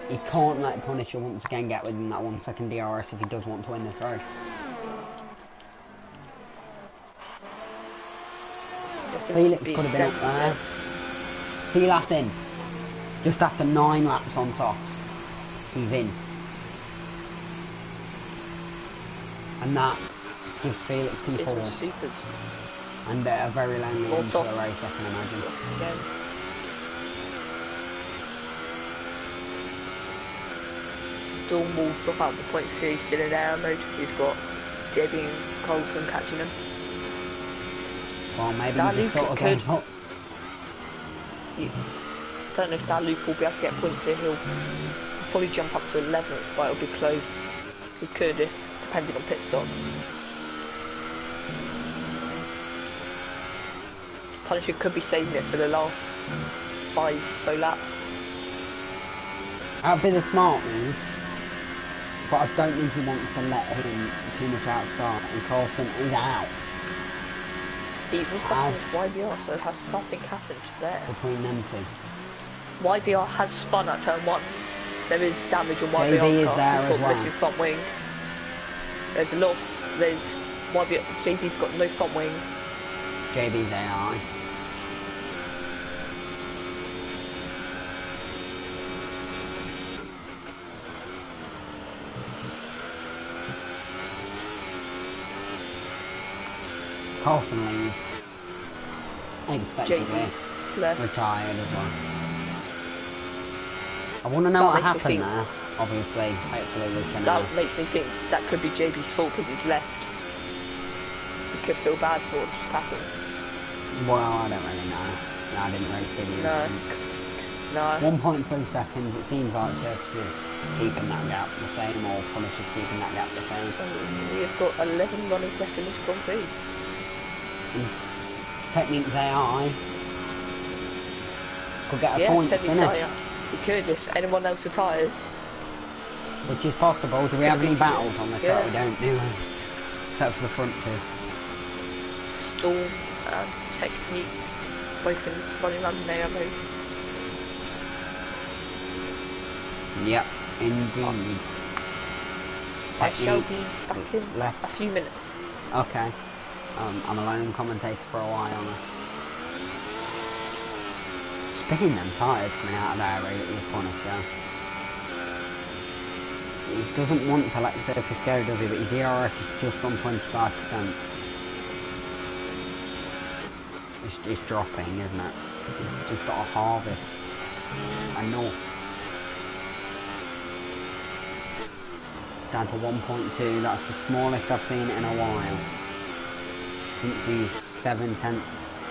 he can't let Punisher once again get within that 1 second DRS if he does want to win this race. Felix could have been up there. Sealass in. Just after 9 laps on softs. He's in. And that gives Felix P4. Supers. And a very long More into the soft. race, I can imagine. Again. Storm will drop out the points here, he's still in air mode. He's got JB and Carlson catching him. Well, maybe That he just Luke sort of could- goes up. Don't know if that Luke will be able to get points here. He'll probably jump up to 11th, but it'll be close. He could if, depending on pit stop. Punisher could be saving it for the last 5 so laps. That'd be the smart move. But I don't think he wants to let him too much outside. And Carlson is out He was back with YBR, so has something happened there? between them two. YBR has spun at turn 1. There is damage on JB YBR's is car. there He's as got well. missing front wing. There's a lot of... JB's got no front wing. JB's AI. Carlson leaves. Expectedly. JB's left. Retired as well. I want to know That what makes me happened think- there. Obviously, hopefully we can... That makes me think that could be JB's fault because he's left. He could feel bad for what's happened. Well, I don't really know. No, I didn't really see the No. incident. No. 1.3 seconds, it seems like Surface is keeping that gap the same, or Punisher's keeping that gap the same. So we've got 11 runners left in this Grand Prix. Techniques AI could get a Yeah, point to technically, finish, yeah. He could if anyone else retires. which is possible. Do we have any be- battles on this yeah. track? We don't, do we? Except for the front two. Storm and Technique both in running around in air mode. Yep, indeed. I shall Technique be back in left. a few minutes. Okay. I'm a lone commentator for a while now. Spinning them tyres coming out of there really is Punisher. He doesn't want to let the surface go, does he? But his DRS is just on 25%. It's dropping, isn't it? Just got a harvest. I know. Down to 1.2. That's the smallest I've seen in a while. Since the 7/10.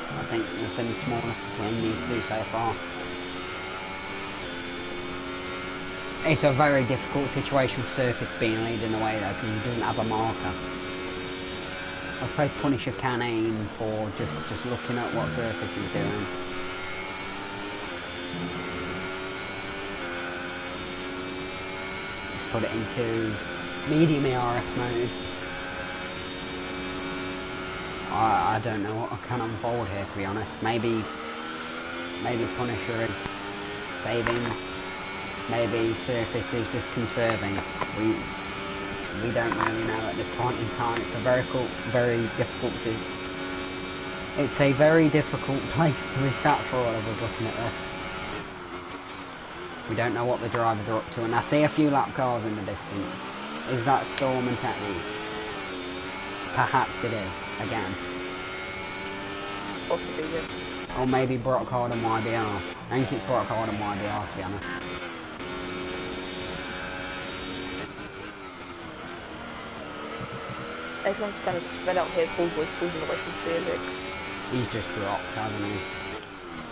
I think it's been the smallest between these two so far. It's a very difficult situation for Surface being leading the way though, because he doesn't have a marker. I suppose Punisher can aim for just looking at what Surface is doing. Just put it into medium ERS mode. I don't know what can unfold here, to be honest. Maybe Punisher is saving. Maybe Surface is just conserving. We don't really know at this point in time. It's a very difficult it's a very difficult place to be sat for all of us looking at this. We don't know what the drivers are up to, and I see a few lap cars in the distance. Is that Storm and Technique? Perhaps it is, again. Possibly, yes. Or maybe Brockhard and YBR. I think it's Brockhard and YBR, to be honest. Everyone's kind of spread out here. Bullboy's falling away from Felix. He's just dropped, hasn't he?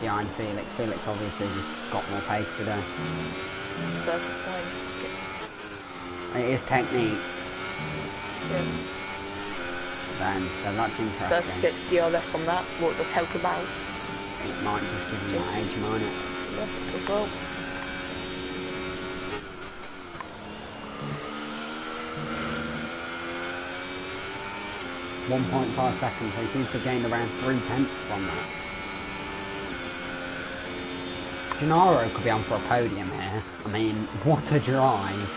Behind Felix. Felix obviously just got more pace today. Surface line. It is Technique. Yeah. Then, so that's interesting. Surface gets DRS on that. What does help him out? It might just give him that edge, might it? Yeah, as well. .5 seconds, so he seems to gain around 3/10 from that. Gennaro could be on for a podium here. I mean, what a drive.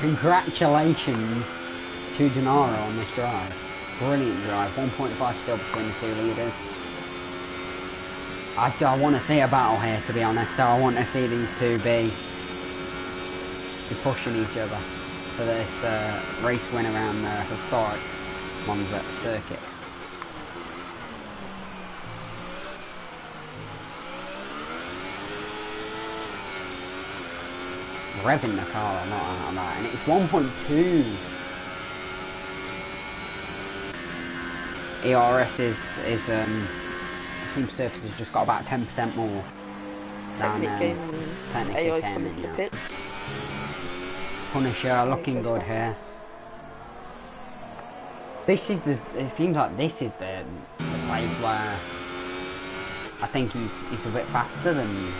Congratulations to Gennaro on this drive. Brilliant drive. 1.5 still between the two leaders. I want to see a battle here, to be honest. I want to see these two be pushing each other for this race win around the historic Monza circuit. Revving the car a lot out of that, and it's 1.2. ERS is Team Surface has just got about 10% more. Technic gains. AI's coming to the pits. Punisher looking good here. This is it seems like this is the place where I think he's a bit faster than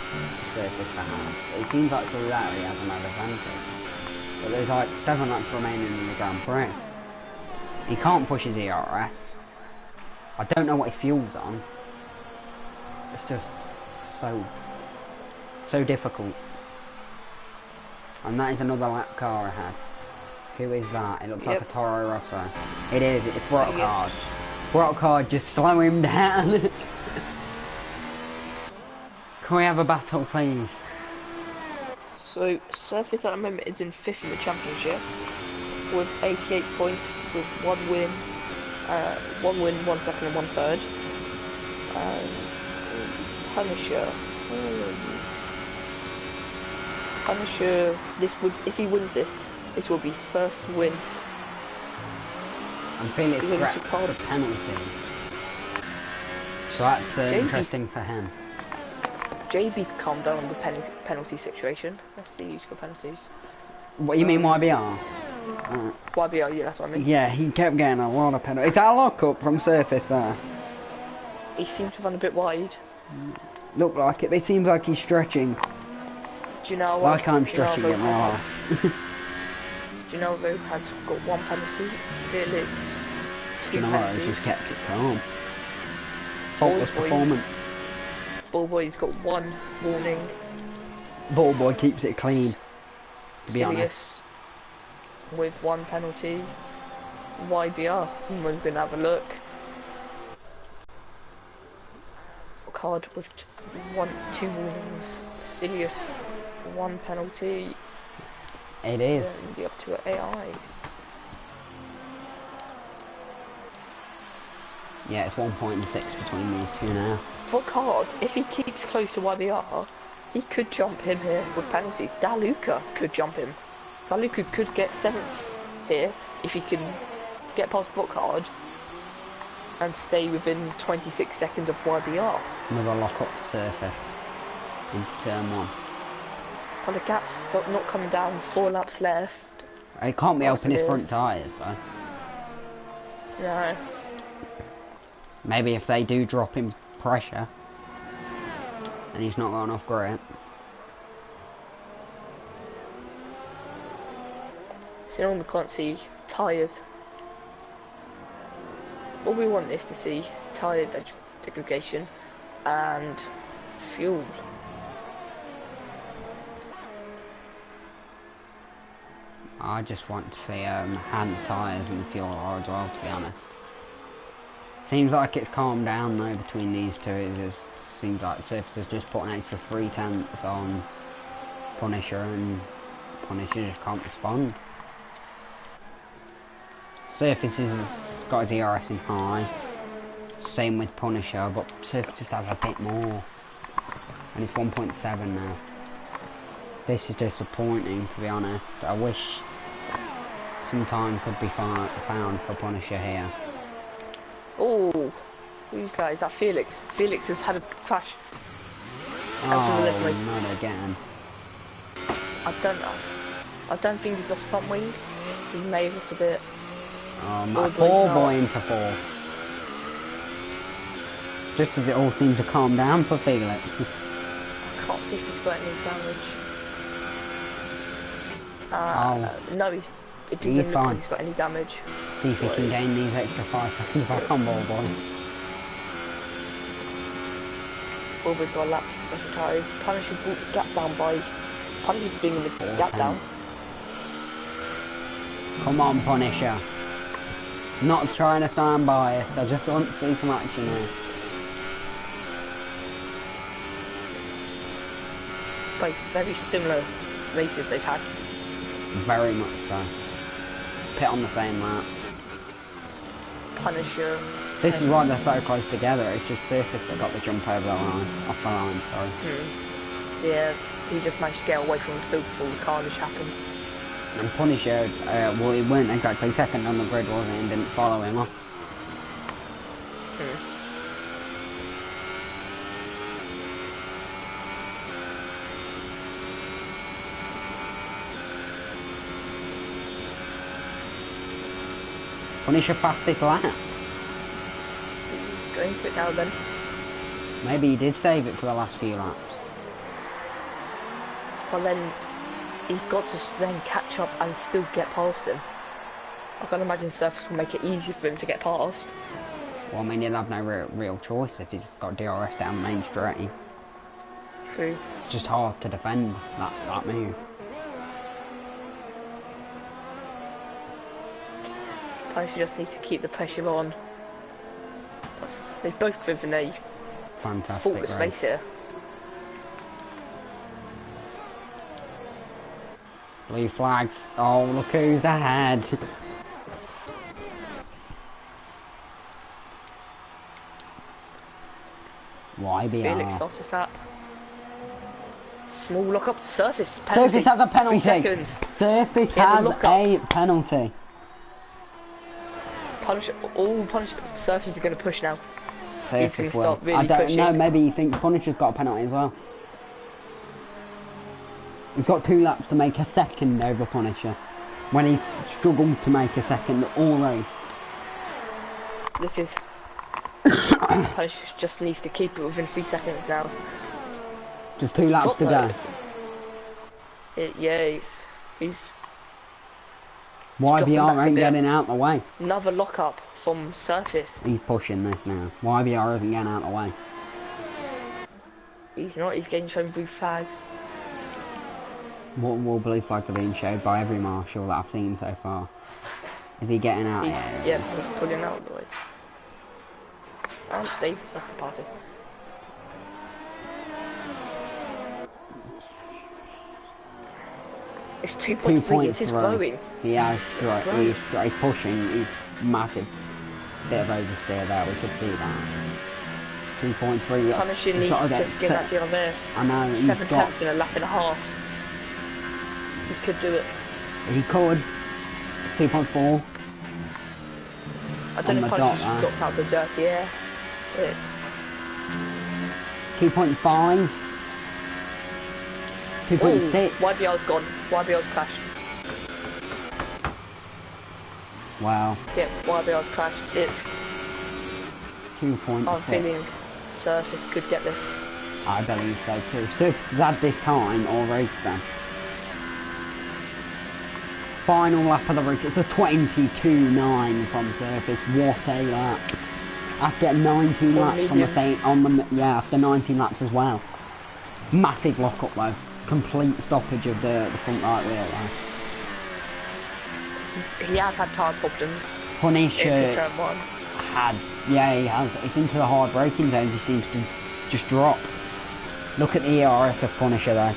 Surface perhaps. It seems like through that he has another advantage. But there's like 7 laps remaining in the Grand Prix. He can't push his ERS. I don't know what his fuel's on. It's just so difficult. And that is another lap car ahead. Who is that? It looks like a Toro Rosso. It is, it's Brockhard. Brockhard, just slow him down. Can we have a battle, please? So, Surface at the moment is in 5th in the championship with 88 points with 1 win, 1 second and 1 third. Punisher, this would, if he wins this will be his first win. I'm feeling it's a penalty. So that's interesting for him. JB's calmed down on the penalty situation. Let's see who's got penalties. What you mean YBR? YBR, yeah, that's what I mean. Yeah, he kept getting a lot of penalties. Is that a lock-up from Surface there? He seems to run a bit wide. Look like it. It seems like he's stretching. Do you know what? Like I'm stretching it now. Gennaro has got 1 penalty. Felix, 2 Gennaro penalties. just kept it calm. Faultless performance. Bullboy's got 1 warning. Bullboy keeps it clean, to be honest. With 1 penalty. YBR, we're going to have a look. Card with 2 warnings. Silius, 1 penalty. It is. Be up to AI. Yeah, it's 1.6 between these two now. Vocard, if he keeps close to YBR, he could jump him here with penalties. Daluka could jump him. Daluka could get 7th here if he can get past Vocard and stay within 26 seconds of YBR. Another lock up surface into turn 1. But the gap's not coming down, 4 laps left. It can't be helping his It front is. tyres though. No. Maybe if they do drop him pressure and he's not got enough grip. So we can't see tired. All we want is to see tyre degradation and fuel. I just want to see hand tyres and the fuel oil as well, to be honest. Seems like it's calmed down though between these two. It just seems like Surface has just put an extra 3/10 on Punisher and Punisher just can't respond. Surface has got his ERS in high. Same with Punisher, but Surface just has a bit more. And it's 1.7 now. This is disappointing, to be honest. I wish some time could be found for Punisher here. Oh, who's that? Is that Felix? Felix has had a crash. Oh, not again. I don't think he's lost front wing. He may have lost a bit. My poor boy into 4. Just as it all seems to calm down for Felix. I can't see if he's got any damage. No, it doesn't look fine. like he's got any damage. See if he can gain these extra 5 seconds back on ball boy. Always got a lap of special tyres. Punisher brought the gap down by Punisher's bringing the gap down. Come on, Punisher. Not trying to sound biased, I just want to see some action here. Both very similar races they've had. Very much so. Pit on the same lap. Punisher. This is why they're so close together, it's just Surface that got the jump over the line. Off the line, sorry. Yeah, he just managed to get away from the field before the carnage happened. And Punisher, well, he weren't exactly second on the grid, was he, and didn't follow him off. Punisher fastest lap. He's going for it now then. Maybe he did save it for the last few laps. But then he's got to then catch up and still get past him. I can't imagine Surface will make it easier for him to get past. Well, I mean, he'll have no real choice if he's got DRS down main straight. True. It's just hard to defend that move. Punisher just needs to keep the pressure on. Plus, they've both driven a Fantastic faultless race here. Blue flags. Oh, look who's ahead. YBR. Felix lost his lap. Small lock-up. Surface penalty. Surface has a penalty. 3 seconds. Surface Yeah, has a penalty. Punisher. All Punisher. Surface is going to push now. Surface He's going to will. start really I don't pushing. know, maybe he thinks Punisher's got a penalty as well. He's got 2 laps to make a second over Punisher, when he's struggled to make a second all race. This is... Punisher just needs to keep it within 3 seconds now. Just 2 laps to go. Yeah, he's YBR ain't getting out the way. another lock-up from Surface. He's pushing this now. YBR isn't getting out the way. He's not, he's getting shown blue flags. More blue flags are being showed by every marshal that I've seen so far. Is he getting out? Yeah, he's pulling out of the way. And Davis left the party. It's 2.3, it is growing. He's pushing, he's massive. Bit of oversteer there, we could see that. 2.3. Punisher needs to just get that to your verse. I know. 7 tenths in a lap and a half. He could do it. He could. 2.4. I don't know if On the Punisher's dot, dropped out the dirty air. It's 2.5. 2.6. YBR's gone. YBR's crashed. Wow. Yep, YBR's crashed. It's... 2.6. I'm feeling Surface could get this. I believe so too. Surface has had this time or race then. Final lap of the race. It's a 22.9 from Surface. What a lap! After 19 laps on the same, after 19 laps as well. Massive lock up though. Complete stoppage of the front right wheel though. He has had tyre problems. Punisher Into turn 1. he has. It's into the hard braking zones. He seems to just drop. Look at the ERS of Punisher though.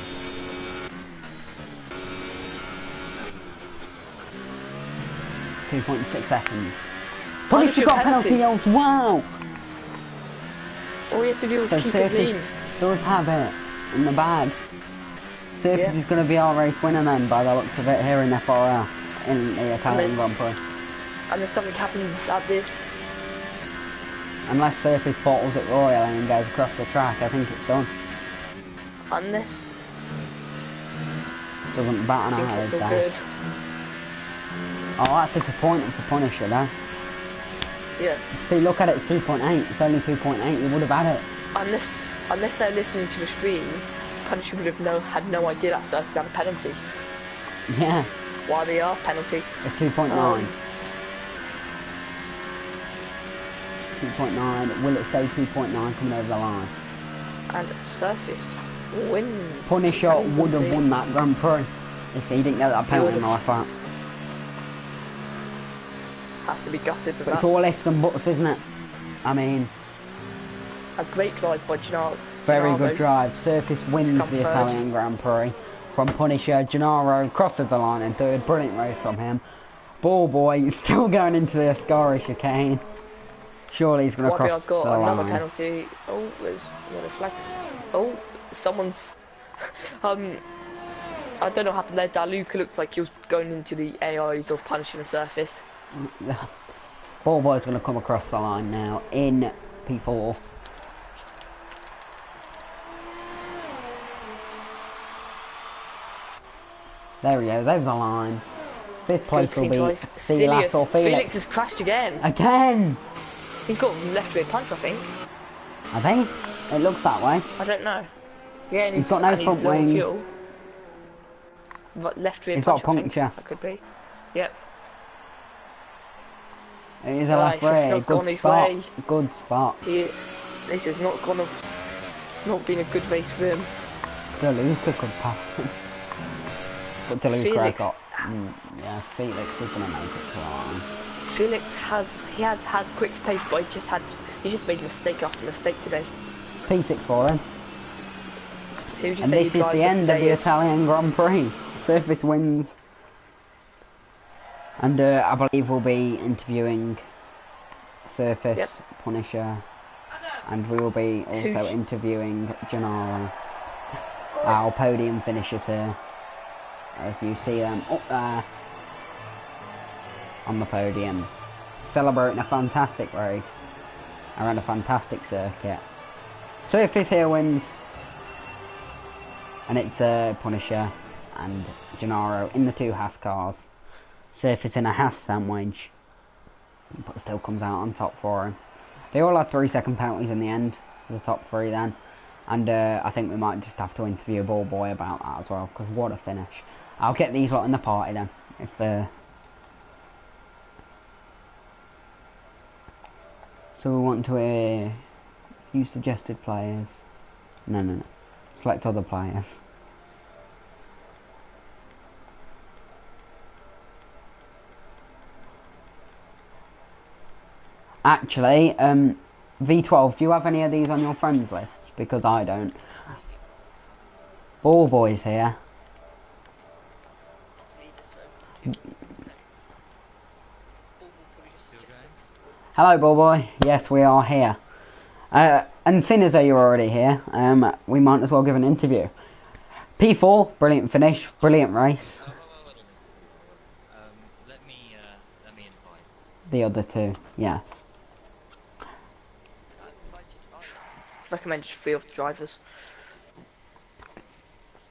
.6 seconds. Punisher got a penalty else. Wow. All you have to do is So keep it clean. does have it in the bag. Surface is going to be our race winner then, by the looks of it, here in FRL, in the Italian Grand Prix. Unless something happens at this. Unless Surface bottles it royal and goes across the track, I think it's done. Unless. Doesn't bat I an think eye, it's all does good. Oh, that's disappointing for Punisher though. Yeah. See, look at it, it's 2.8. It's only 2.8. You would have had it. Unless they're listening to the stream, Punisher would have had no idea that Surface had a penalty. Yeah. YBR penalty. It's 2.9. 2.9. Will it stay 2.9 coming over the line? And Surface wins. Punisher would have won that Grand Prix if he didn't get that penalty in the last lap. Has to be gutted for But that. it's all ifs and buts, isn't it? I mean, A great drive by Gennaro. very good drive. Surface wins come the third. Italian Grand Prix from Punisher. Gennaro crosses the line in third. Brilliant race from him. Ball boy still going into the Ascari chicane. Surely he's going to cross YBR got the another line. penalty. Oh, there's another flags. Oh, someone's. I don't know what happened there. Daluka looked like he was going into the AIs of Punishing the Surface. Ball boy's going to come across the line now in P4. There he goes, over the line. Fifth place will be Silas or Felix. Felix has crashed again. Again! He's got left rear punch, I think. I think it looks that way. I don't know. Yeah, and He's got no front low wing. fuel. But left rear He's punch, got a I think. puncture. That could be. Yep. It is a left he's rear. not gone Good his spot. way. Good spot. This has not been a good race for him. Deluca could pass him. But Deluca has Felix. got... yeah, Felix is going to make it to the line. Felix has had quick pace, but he just made mistake after mistake today. P6 for him. Who would you And say this he is drives the end of today the is? Italian Grand Prix. Surface wins. And I believe we'll be interviewing Surface, Yep. Punisher, and we will be also interviewing Gennaro. Our podium finishers here, as you see them up there on the podium, celebrating a fantastic race around a fantastic circuit. Surface here wins, and it's Punisher and Gennaro in the two Haas cars. Surface in a Haas sandwich, but still comes out on top for him. They all had 3-second penalties in the end, the top three then. And I think we might just have to interview Ball Boy about that as well, because what a finish. I'll get these lot in the party then, if so we want to use suggested players. No. Select other players. Actually, V12, do you have any of these on your friends list? Because I don't. Ball Boy's here. Hello, boy. Yes, we are here. And seeing as though you're already here, we might as well give an interview. P4, brilliant finish, brilliant race. Let me invite. The other two, yes. Recommended free of the drivers.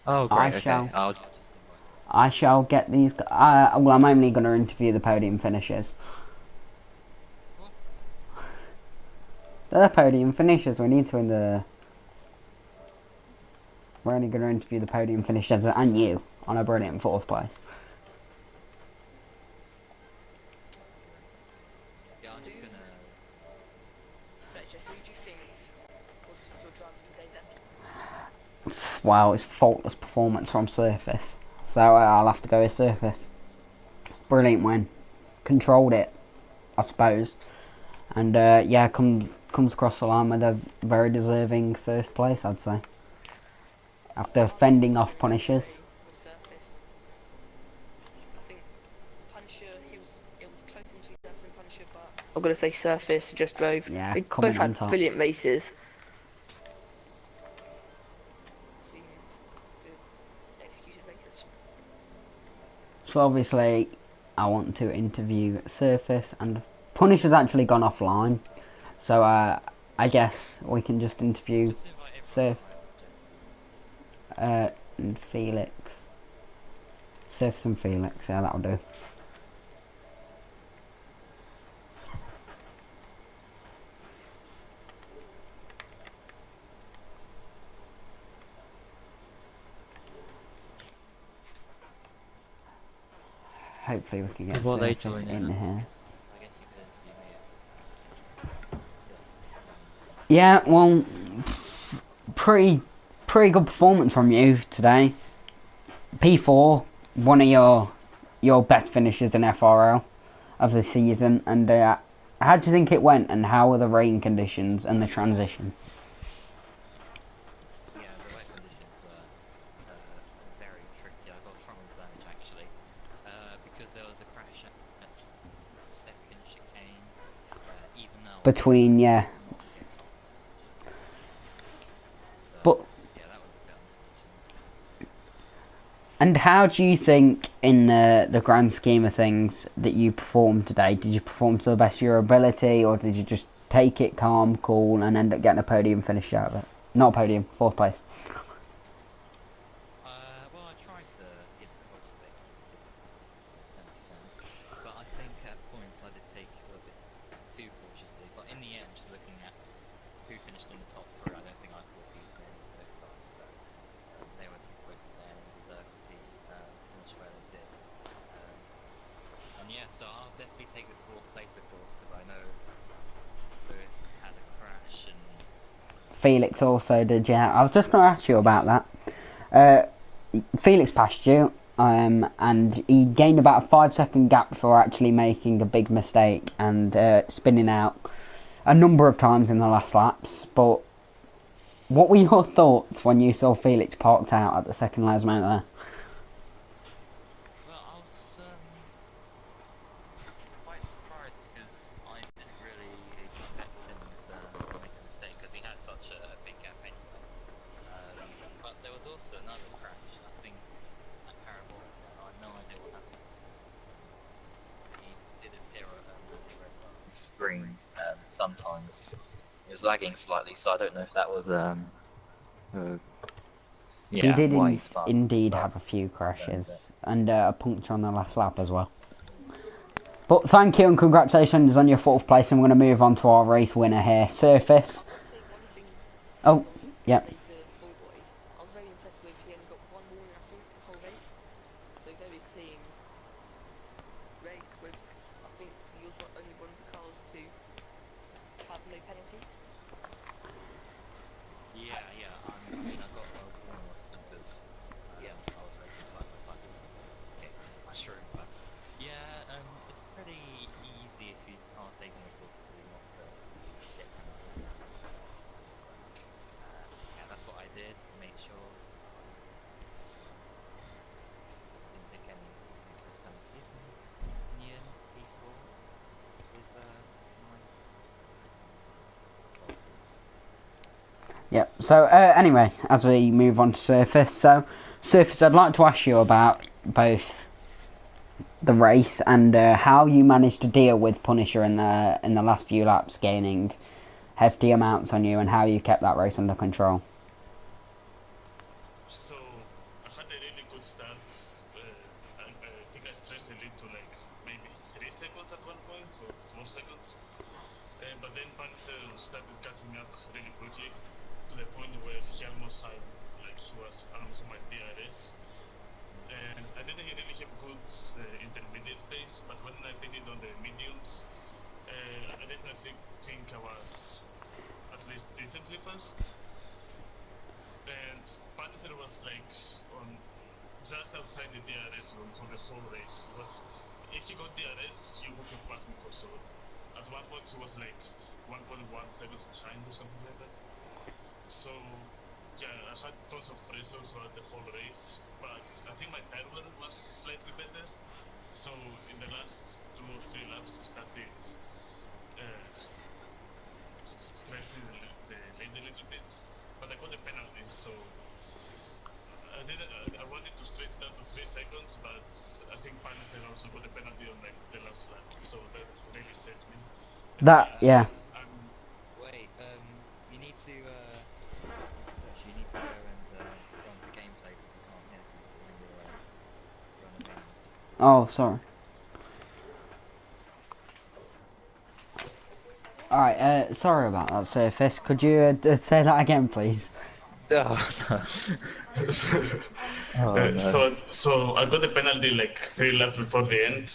Oh, I great. Okay, shall. I'll just invite. I shall get these. Well, I'm only going to interview the podium finishers. What? They're the podium finishers. We need to in the. We're only going to interview the podium finishers and you on a brilliant 4th place. Yeah, I'm just gonna. Fletcher, who do you think was your driver today then? Wow, it's faultless performance from Surface. So I'll have to go with Surface. Brilliant win. Controlled it, I suppose. And yeah, comes across the line with a very deserving 1st place, I'd say. After fending off Punishers. With Surface. I think Punisher, it was close into Surface and Punisher, but I'm gonna say Surface just drove. Yeah, They coming both on had top. brilliant races. Good executed races. So obviously, I want to interview Surface, and Punisher's actually gone offline. So I guess we can just interview Just invite everyone. Surf, and Felix. Surface and Felix, yeah, that'll do. Hopefully we can get While they Surface join in here. I guess you could interview me. Yeah, well, pretty good performance from you today. P4, one of your best finishes in FRL of the season. And how do you think it went? And how were the rain conditions and the transition? Yeah, the wet conditions were very tricky. I got frontal damage actually because there was a crash at the 2nd chicane. Even though Between, yeah. I did not get car damage. But Yeah, that was a bit unfortunate. and how do you think, in the grand scheme of things, that you performed today? Did you perform to the best of your ability, or did you just take it calm, cool, and end up getting a podium finish out of it? Not a podium, 4th place. Well, I tried to give it positive, to 10%, but I think at points I did take it a little bit too cautiously. But in the end, just looking at who finished in the top 3, I don't think I could have beaten any of those guys. So they were too quick today and deserved to be to finish where they did. And yeah, so I'll definitely take this 4th place, of course, because I know Lewis had a crash and Felix also did, yeah. I was just going to ask you about that. Felix passed you, and he gained about a 5-second gap for actually making a big mistake and spinning out a number of times in the last laps. But what were your thoughts when you saw Felix parked out at the second last minute there? well, I was quite surprised because I didn't really expect him to make a mistake because he had such a big gap anyway. But there was also another crash, I think, at Parabolic. I have no idea what happened to him. He did appear as a red button screen sometimes. It was lagging slightly, so I don't know if that was He did why he spun. indeed But have a few crashes and a puncture on the last lap as well. But thank you and congratulations on your 4th place, and we're going to move on to our race winner here, Surface. I'll say one thing. Oh, yeah. Say to Boy, I was very impressed with he only got one warning, I think, the whole race. So very clean race with, I think he was only one of the cars to have no penalties. yeah, I mean, I got a warning or something because I was racing side by side with him. Okay, it was much room, but yeah, it's pretty easy if you are taking a 42 not to get penalties and so yeah, that's what I did to make sure I didn't pick any ridiculous penalties, and in the end, P4 is my So anyway, as we move on to Surface, Surface, I'd like to ask you about both the race and how you managed to deal with Punisher in the last few laps, gaining hefty amounts on you, and how you kept that race under control. So I had a really good start. I think I stretched the lead to like maybe 3 seconds at one point, or 4 seconds. But then Panzer started catching up really quickly to the point where he almost had, like, he was almost on my DRS. And I didn't really have good intermediate pace, but when I did it on the mediums, I definitely think I was at least decently fast. And Panzer was like on just outside the DRS zone for the whole race. If he got DRS, he would have passed me for sure. At one point, he was like 1.1 seconds behind or something like that. So, yeah, I had tons of pressure throughout the whole race, but I think my tire wear was slightly better. So, in the last 2 or 3 laps, I started stretching the lead a little bit, but I got a penalty, so I wanted to stretch down to 3 seconds, but I think Panzer also got a penalty on like the last lap, so that really saved me. Yeah. Wait, you need to, Mr. Fletcher, you need to go and go onto gameplay because we can't hear you when you're on the main. Oh, sorry. Alright, sorry about that, Surface. Could you say that again, please? So I got a penalty like 3 laps before the end,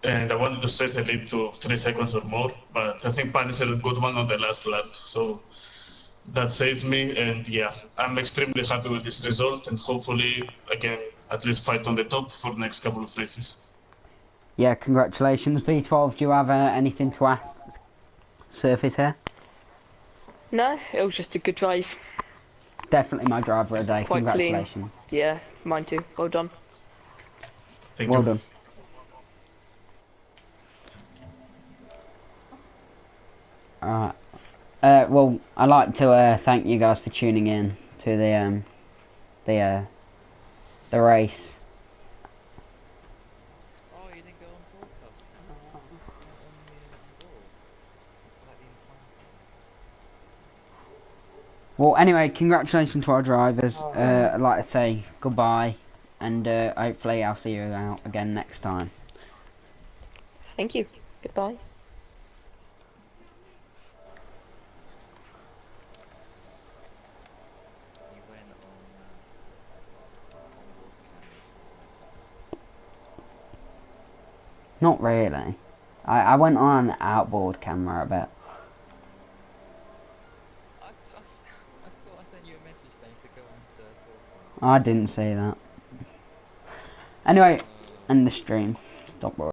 and I wanted to stretch the lead to 3 seconds or more, but I think Panzer got one on the last lap, so that saved me. And yeah, I'm extremely happy with this result, and hopefully I can at least fight on the top for the next couple of races. Yeah, congratulations, B12. Do you have anything to ask Surface here? No, it was just a good drive. Definitely my driver of the day. Quite Congratulations. clean. Yeah, mine too. Well done. Thank Well you. done. Alright. Well, I'd like to thank you guys for tuning in to the race. Oh, you didn't go on broadcast, can you? You're not on board. Like the entire thing. Well, anyway, congratulations to our drivers. I'd like to say goodbye, and hopefully I'll see you out again next time. Thank you. Goodbye. You went on board camera. Not really. I went on outboard camera a bit. I thought I sent you a message saying to go on to broadcast. I didn't see that. Anyway, end the stream. Stop worrying.